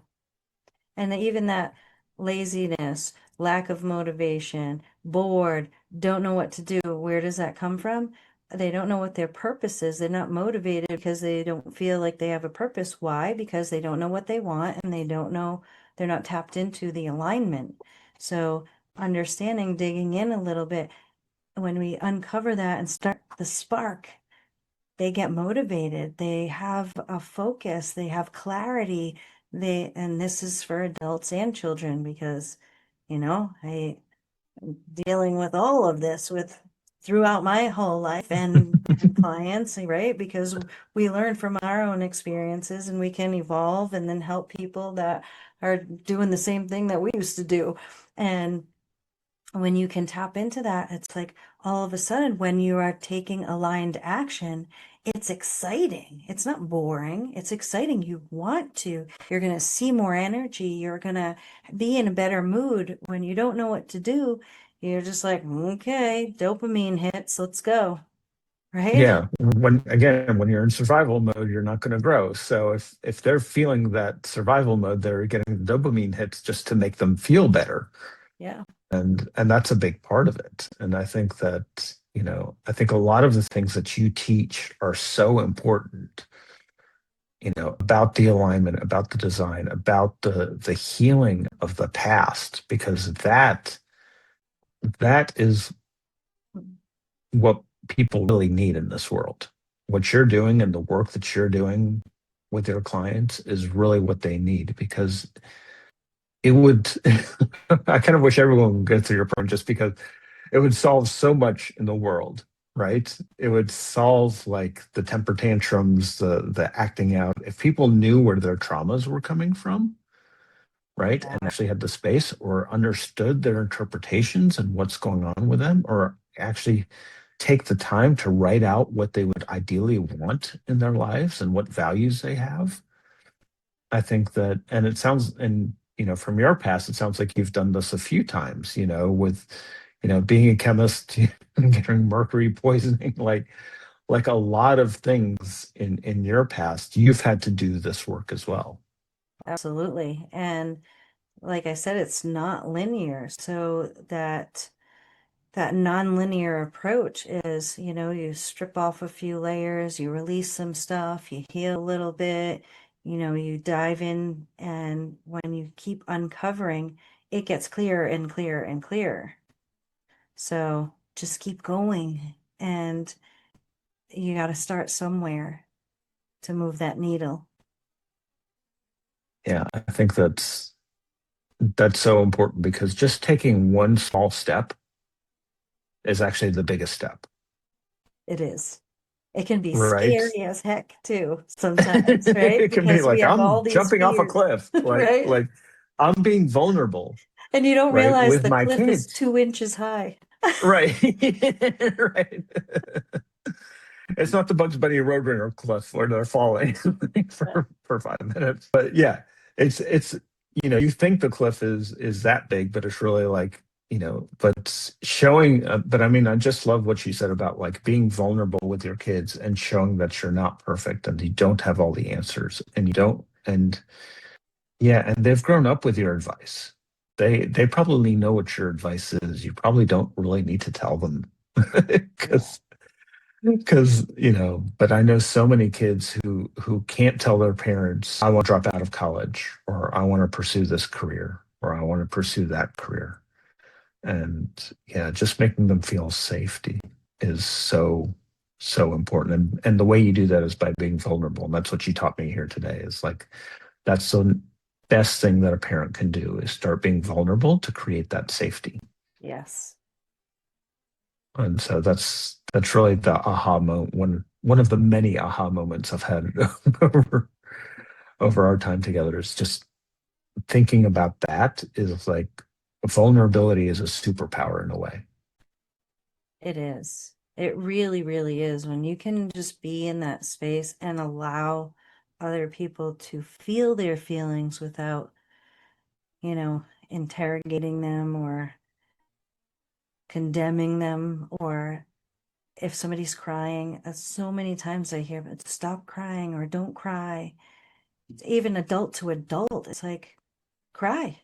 And even that laziness, lack of motivation, bored, don't know what to do, where does that come from? They don't know what their purpose is. They're not motivated because they don't feel like they have a purpose. Why? Because they don't know what they want and they don't know, they're not tapped into the alignment. So understanding, digging in a little bit, when we uncover that and start the spark, they get motivated, they have a focus, they have clarity. And this is for adults and children because, I dealing with all of this with throughout my whole life and clients, right? Because we learn from our own experiences and we can evolve and then help people that are doing the same thing that we used to do. And when you can tap into that, it's like all of a sudden when you are taking aligned action, it's exciting. It's not boring. It's exciting. You want to. You're going to see more energy. You're going to be in a better mood. When you don't know what to do, you're just like, okay, dopamine hits. Let's go. Right? Yeah, when you're in survival mode, you're not going to grow. So if they're feeling that survival mode, they're getting dopamine hits just to make them feel better, Yeah. and that's a big part of it. And I think that I think a lot of the things that you teach are so important. About the alignment, about the design, about the healing of the past, because that is what people really need in this world. what you're doing and the work that you're doing with your clients is really what they need, because it would I kind of wish everyone would go through your program, just because it would solve so much in the world, right? It would solve like the temper tantrums, the acting out. If people knew where their traumas were coming from, right, and actually had the space or understood their interpretations and what's going on with them, or actually take the time to write out what they would ideally want in their lives and what values they have. I think that, and it sounds, and from your past, it sounds like you've done this a few times, with, being a chemist, getting mercury poisoning, like a lot of things in your past, you've had to do this work as well. Absolutely. And like I said, it's not linear. So that non-linear approach is, you strip off a few layers, you release some stuff, you heal a little bit, you dive in, and when you keep uncovering, it gets clearer and clearer and clearer. So just keep going, and you got to start somewhere to move that needle. Yeah, I think that's so important, because just taking one small step is actually the biggest step, It is. It can be right? scary as heck too sometimes, right? It can be Because we like, have all I'm these jumping off a fears, cliff, right? like I'm being vulnerable, And you don't right, realize with the my cliff is kids. 2 inches high. Right. Right. It's not the Bugs Bunny Roadrunner cliff where they're falling for 5 minutes. But yeah, it's you think the cliff is that big, but it's really like, but showing, but I mean, I just love what you said about like being vulnerable with your kids and showing that you're not perfect and you don't have all the answers, and you don't, and yeah, and they've grown up with your advice. They probably know what your advice is. You probably don't really need to tell them Yeah. because but I know so many kids who can't tell their parents, I want to drop out of college, or I want to pursue this career, or I want to pursue that career. And yeah, just making them feel safety is so important. And the way you do that is by being vulnerable. And that's what you taught me here today, is like that's the best thing that a parent can do, is start being vulnerable to create that safety. Yes. And so that's really the aha moment, one of the many aha moments I've had over our time together, is just thinking about that, is like vulnerability is a superpower in a way. It is. It really, really is. When you can just be in that space and allow other people to feel their feelings without, interrogating them or condemning them, or if somebody's crying, so many times I hear, but stop crying or don't cry. Even adult to adult, it's like, cry.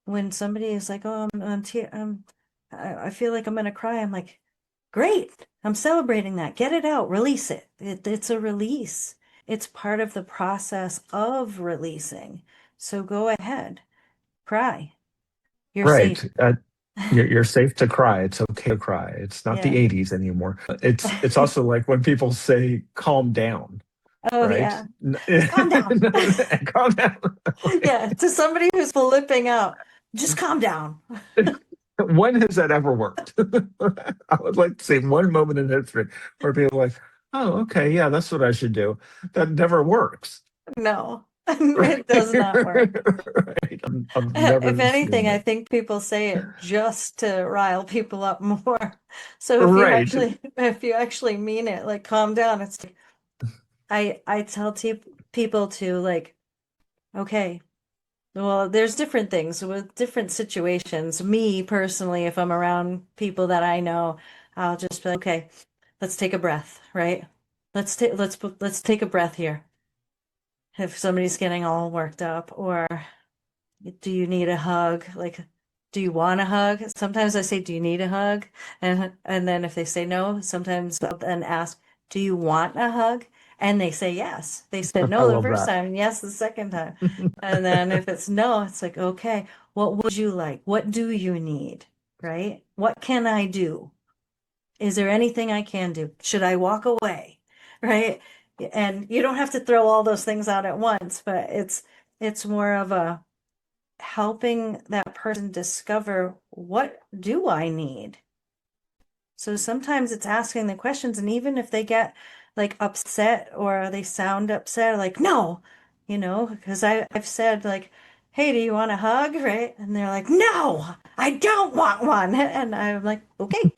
When somebody is like, oh, I feel like I'm gonna cry, I'm like, great, I'm celebrating that. Get it out, release it. It's a release. It's part of the process of releasing. So go ahead, cry. You're Right. safe. You're safe to cry. It's okay to cry. It's not the Yeah. 80s anymore. It's also like when people say calm down, Oh, right? yeah. Just calm down. Calm down. Yeah, to somebody who's flipping out, just calm down. When has that ever worked? I would like to say one moment in history where people are like, oh, okay, yeah, that's what I should do. That never works. No, Right? it does not work. Right. I've If never anything, seen I it. think people say it just to rile people up more. So Right. if you actually mean it, like calm down, it's like I tell people to like, okay, well, there's different things with different situations. Me personally, if I'm around people that I know, I'll just be like, okay, let's take a breath, right? Let's take a breath here. If somebody's getting all worked up, or do you need a hug? Like, do you want a hug? Sometimes I say, do you need a hug? And then if they say no, sometimes I'll then ask, do you want a hug? And they say yes. They said I no the love first that. time, and yes the second time. And then if it's no, it's like, okay, what would you like? What do you need? Right? What can I do? Is there anything I can do? Should I walk away? right? And you don't have to throw all those things out at once, but it's more of a helping that person discover, what do I need? So sometimes it's asking the questions, and even if they get like upset or they sound upset, like, no, because I've said like, hey, do you want a hug? Right? And they're like, no, I don't want one. And I'm like, okay,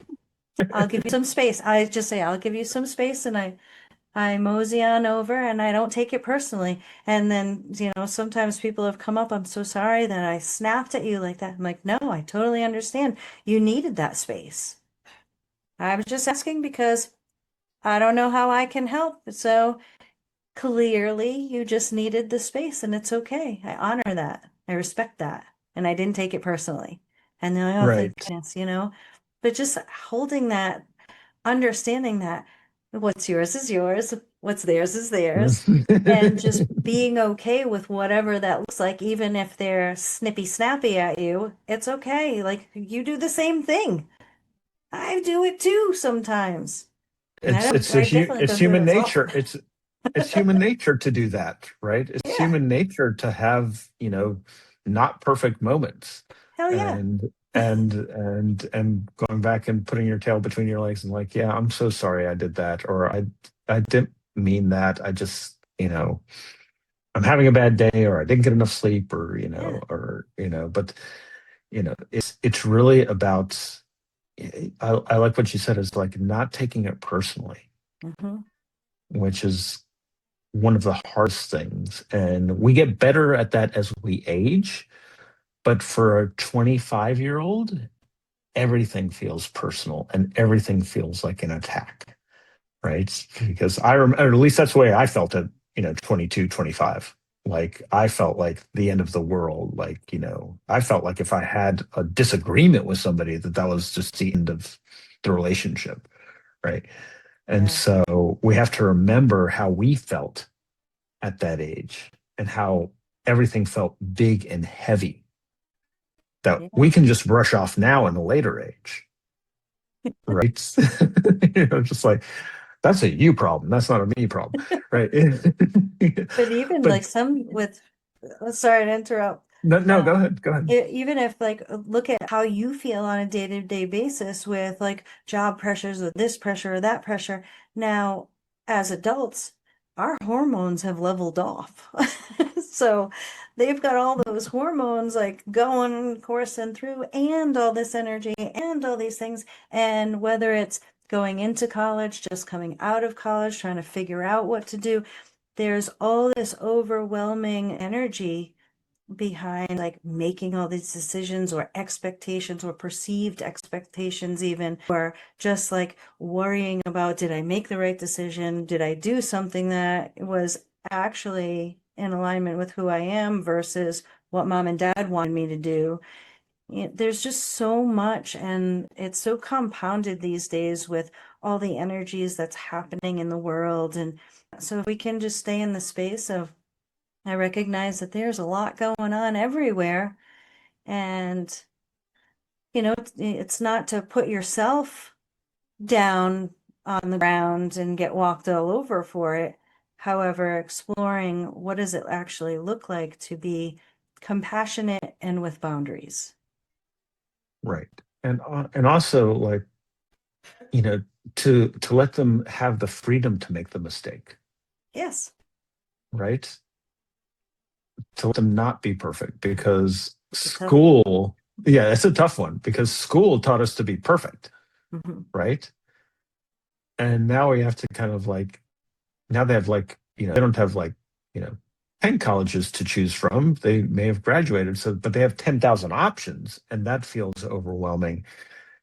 I'll give you some space. I just say, I'll give you some space, and I mosey on over and I don't take it personally. And then, sometimes people have come up, I'm so sorry that I snapped at you like that. I'm like, no, I totally understand. You needed that space. I was just asking because I don't know how I can help. So clearly you just needed the space, and it's okay. I honor that. I respect that. And I didn't take it personally. And they're like, oh, thank Right. goodness, but just holding that, understanding that what's yours is yours, what's theirs is theirs, and just being okay with whatever that looks like, even if they're snippy snappy at you, it's okay. Like, you do the same thing. I do it too sometimes. And I definitely It's don't do it human as often. nature. It's human nature to do that, right? It's Yeah, human nature to have, not perfect moments, hell yeah. and and going back and putting your tail between your legs and like, yeah, I'm so sorry I did that, or I didn't mean that. I just, I'm having a bad day, or I didn't get enough sleep, or Yeah. but it's really about, I like what you said, is like not taking it personally, Hmm. which is one of the hardest things. And we get better at that as we age. But for a 25-year-old, everything feels personal and everything feels like an attack, right? Because I remember, or at least that's the way I felt at, 22, 25. Like I felt like the end of the world. Like, I felt like if I had a disagreement with somebody, that was just the end of the relationship, right? And Yeah. so we have to remember how we felt at that age and how everything felt big and heavy that Yeah. we can just brush off now in a later age, right? Just like, that's a you problem. That's not a me problem, right? But even But like some with, sorry to interrupt. no, no, go Um, ahead, go ahead. even if like, look at how you feel on a day-to-day basis with like job pressures, with this pressure or that pressure. Now, as adults, our hormones have leveled off. So they've got all those hormones like going, coursing through, and all this energy and all these things. And whether it's going into college, just coming out of college, trying to figure out what to do, there's all this overwhelming energy behind like making all these decisions or expectations or perceived expectations, even, or just like worrying about, did I make the right decision? Did I do something that was actually in alignment with who I am versus what mom and dad wanted me to do? There's just so much, and it's so compounded these days with all the energies that's happening in the world. And so if we can just stay in the space of, I recognize that there's a lot going on everywhere. And, it's not to put yourself down on the ground and get walked all over for it. However, exploring, what does it actually look like to be compassionate and with boundaries? Right. And also, like, you know to let them have the freedom to make the mistake, Yes. right? To let them not be perfect, because It's a tough one. school, yeah, it's a tough one, because school taught us to be perfect, Hmm. right? And now we have to kind of like, now they have like, they don't have like, you know 10 colleges to choose from. They may have graduated, so, but they have 10,000 options, and that feels overwhelming.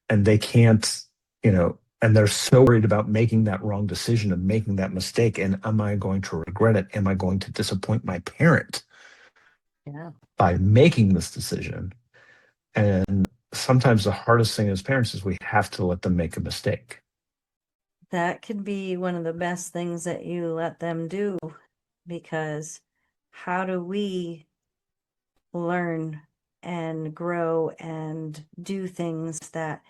And they can't, and they're so worried about making that wrong decision and making that mistake, and am I going to regret it? Am I going to disappoint my parent Yeah. by making this decision? And sometimes the hardest thing as parents is we have to let them make a mistake. That can be one of the best things that you let them do, because how do we learn and grow and do things that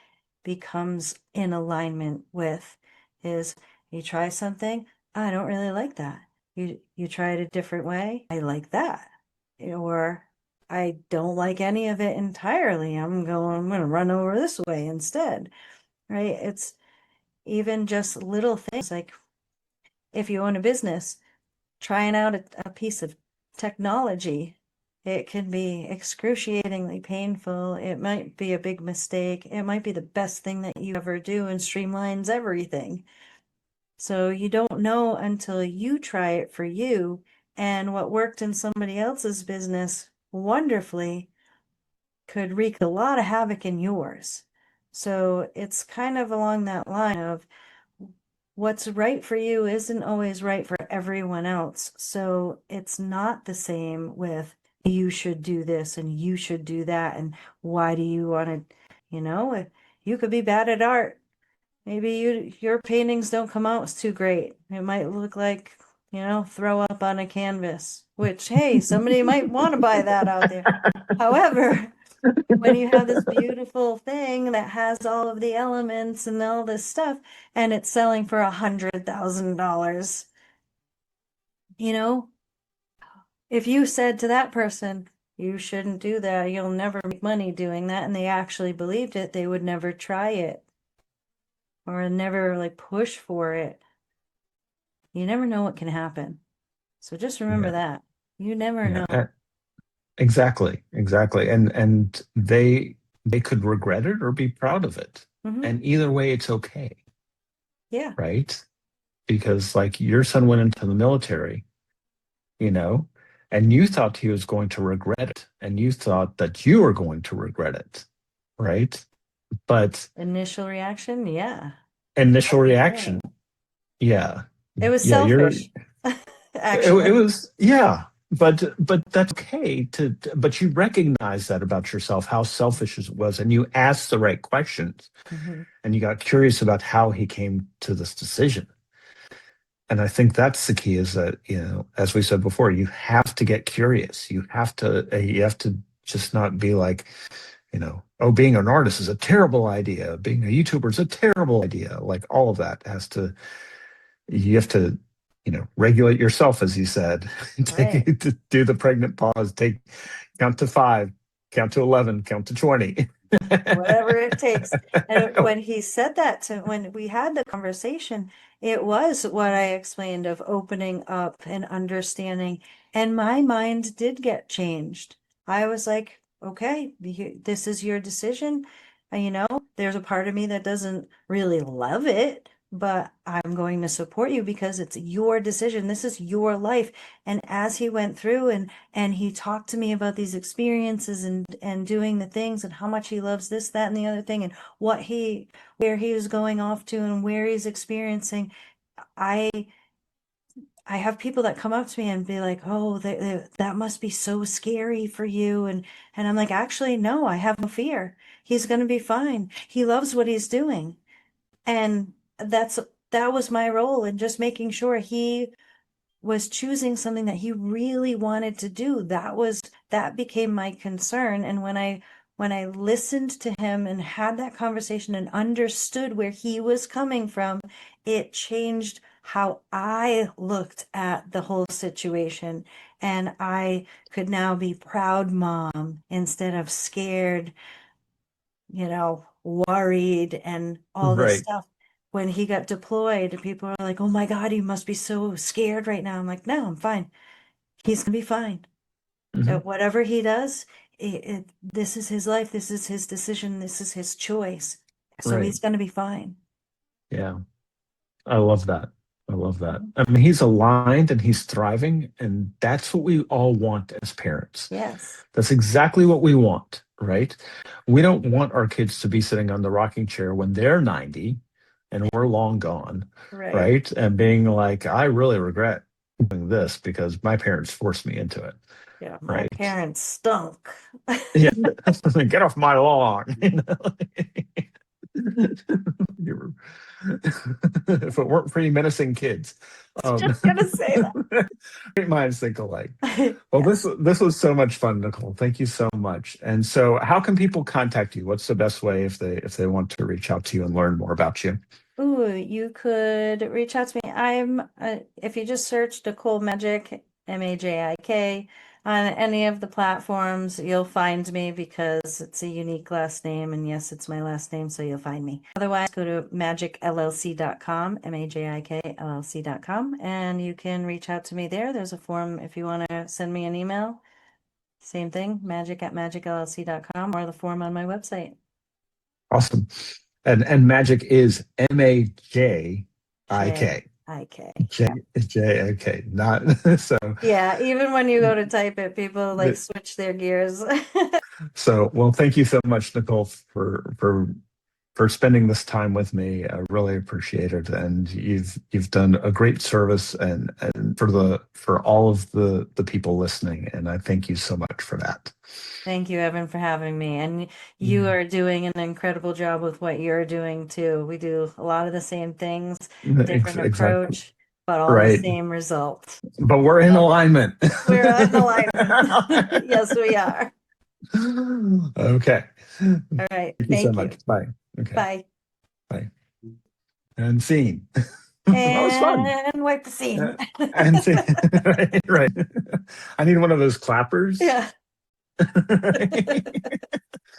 becomes in alignment with, is you try something, I don't really like that. You try it a different way. I like that. Or I don't like any of it entirely. I'm gonna run over this way instead. Right? It's even just little things like if you own a business, trying out a piece of technology, it can be excruciatingly painful. It might be a big mistake. It might be the best thing that you ever do and streamlines everything. So you don't know until you try it for you. And what worked in somebody else's business wonderfully could wreak a lot of havoc in yours. So it's kind of along that line of what's right for you isn't always right for everyone else. So it's not the same with you should do this and you should do that. And why do you want to, you could be bad at art. Maybe your paintings don't come out too great. It might look like, throw up on a canvas, which, hey, somebody might want to buy that out there. However, when you have this beautiful thing that has all of the elements and all this stuff, and it's selling for $100,000, you know, if you said to that person, you shouldn't do that, you'll never make money doing that, and they actually believed it, they would never try it or never like push for it. You never know what can happen. So just remember Yeah. that. You never Yeah. know. Exactly. Exactly. And they could regret it or be proud of it. Hmm. And either way, it's okay, Yeah. right? Because like your son went into the military, you know, and you thought he was going to regret it, and you thought that you were going to regret it, right? But Initial reaction, yeah. initial Yeah. reaction, yeah, It was yeah, selfish, it actually. was, yeah, but that's okay but you recognize that about yourself, how selfish it was, and you asked the right questions, Hmm. and you got curious about how he came to this decision. And I think that's the key is that, as we said before, you have to get curious. You have to just not be like, oh, being an artist is a terrible idea. Being a YouTuber is a terrible idea. Like all of that you have to, regulate yourself, as you said. Right. To do the pregnant pause, count to 5, count to 11, count to 20. Whatever it takes. And when he said that when we had the conversation, it was what I explained of opening up and understanding. And my mind did get changed. I was like, okay, this is your decision. And, there's a part of me that doesn't really love it, but I'm going to support you because it's your decision. This is your life. And as he went through and he talked to me about these experiences and doing the things and how much he loves this, that, and the other thing, and where he was going off to and where he's experiencing. I I have people that come up to me and be like, "Oh, that must be so scary for you," and I'm like, "Actually, no, I have no fear. He's going to be fine. He loves what he's doing." And that was my role in just making sure he was choosing something that he really wanted to do. That became my concern. And when I listened to him and had that conversation and understood where he was coming from, it changed how I looked at the whole situation. And I could now be proud mom instead of scared, worried and all this Right. stuff. When he got deployed, people are like, "Oh my God, he must be so scared right now." I'm like, "No, I'm fine. He's gonna be fine. Mhm. Whatever he does, this is his life. This is his decision. This is his choice. So Right. he's gonna be fine." Yeah. I love that. I love that. Mhm. I mean, he's aligned and he's thriving, and that's what we all want as parents. Yes, That's exactly what we want, right? We don't want our kids to be sitting on the rocking chair when they're 90 and we're long gone, right. right? And being like, I really regret doing this because my parents forced me into it, Yeah, my right? parents stunk. Yeah, get off my lawn. You were- if it weren't for you menacing kids, um, Just gonna say great minds think alike. that. Well, Yes. this was so much fun, Nicole. Thank you so much. And so, how can people contact you? What's the best way if they want to reach out to you and learn more about you? Ooh, you could reach out to me. If you just search Nicole Majik, Majik, on any of the platforms, you'll find me because it's a unique last name. And yes, it's my last name, so you'll find me. Otherwise, go to majikllc.com, MAJIKLLC.com, and you can reach out to me there. There's a form if you want to send me an email. Same thing, majik@majikllc.com, or the form on my website. Awesome. And Majik is Majik. J-I-K. J J okay, not so. Yeah, even when you go to type it, people like switch their gears. So well, thank you so much, Nicole, for spending this time with me. I really appreciate it, and you've done a great service and for all of the people listening, and I thank you so much for that. Thank you, Evan, for having me. And you are doing an incredible job with what you're doing too. We do a lot of the same things, different Exactly. approach, but all the Right. same result. But we're in alignment. We're in alignment. Yes, we are. Okay. All right. Thank you so Thank you. much. Bye. Okay. Bye. Bye. And scene. That was fun. And wipe the scene. And scene. Right, right. I need one of those clappers. Yeah.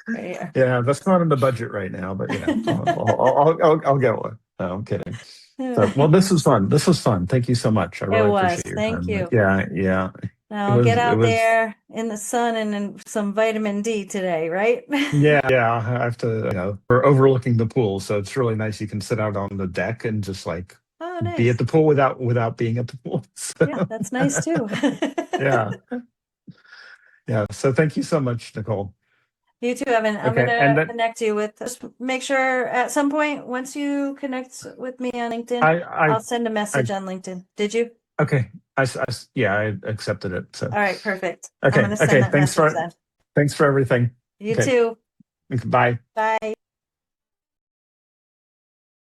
Right here. Yeah, that's not in the budget right now, but I'll get one. No, I'm kidding. So, well, this was fun. This was fun. Thank you so much. I really appreciate your Thank time. you. Yeah, yeah. Now get out there in the sun and in some vitamin D today, right? Yeah, yeah. I have to, we're overlooking the pool, so it's really nice. You can sit out on the deck and just like be at the pool without being at the pool. So, yeah, that's nice too. Yeah. Yeah. So thank you so much, Nicole. You too, Evan. I'm gonna connect you with. Just make sure at some point once you connect with me on LinkedIn, I'll send a message on LinkedIn. Did you? Okay. Yeah, I accepted it. So. All right, perfect. Okay. I'm gonna send that Thanks message then. thanks for everything. You too. Bye. Bye.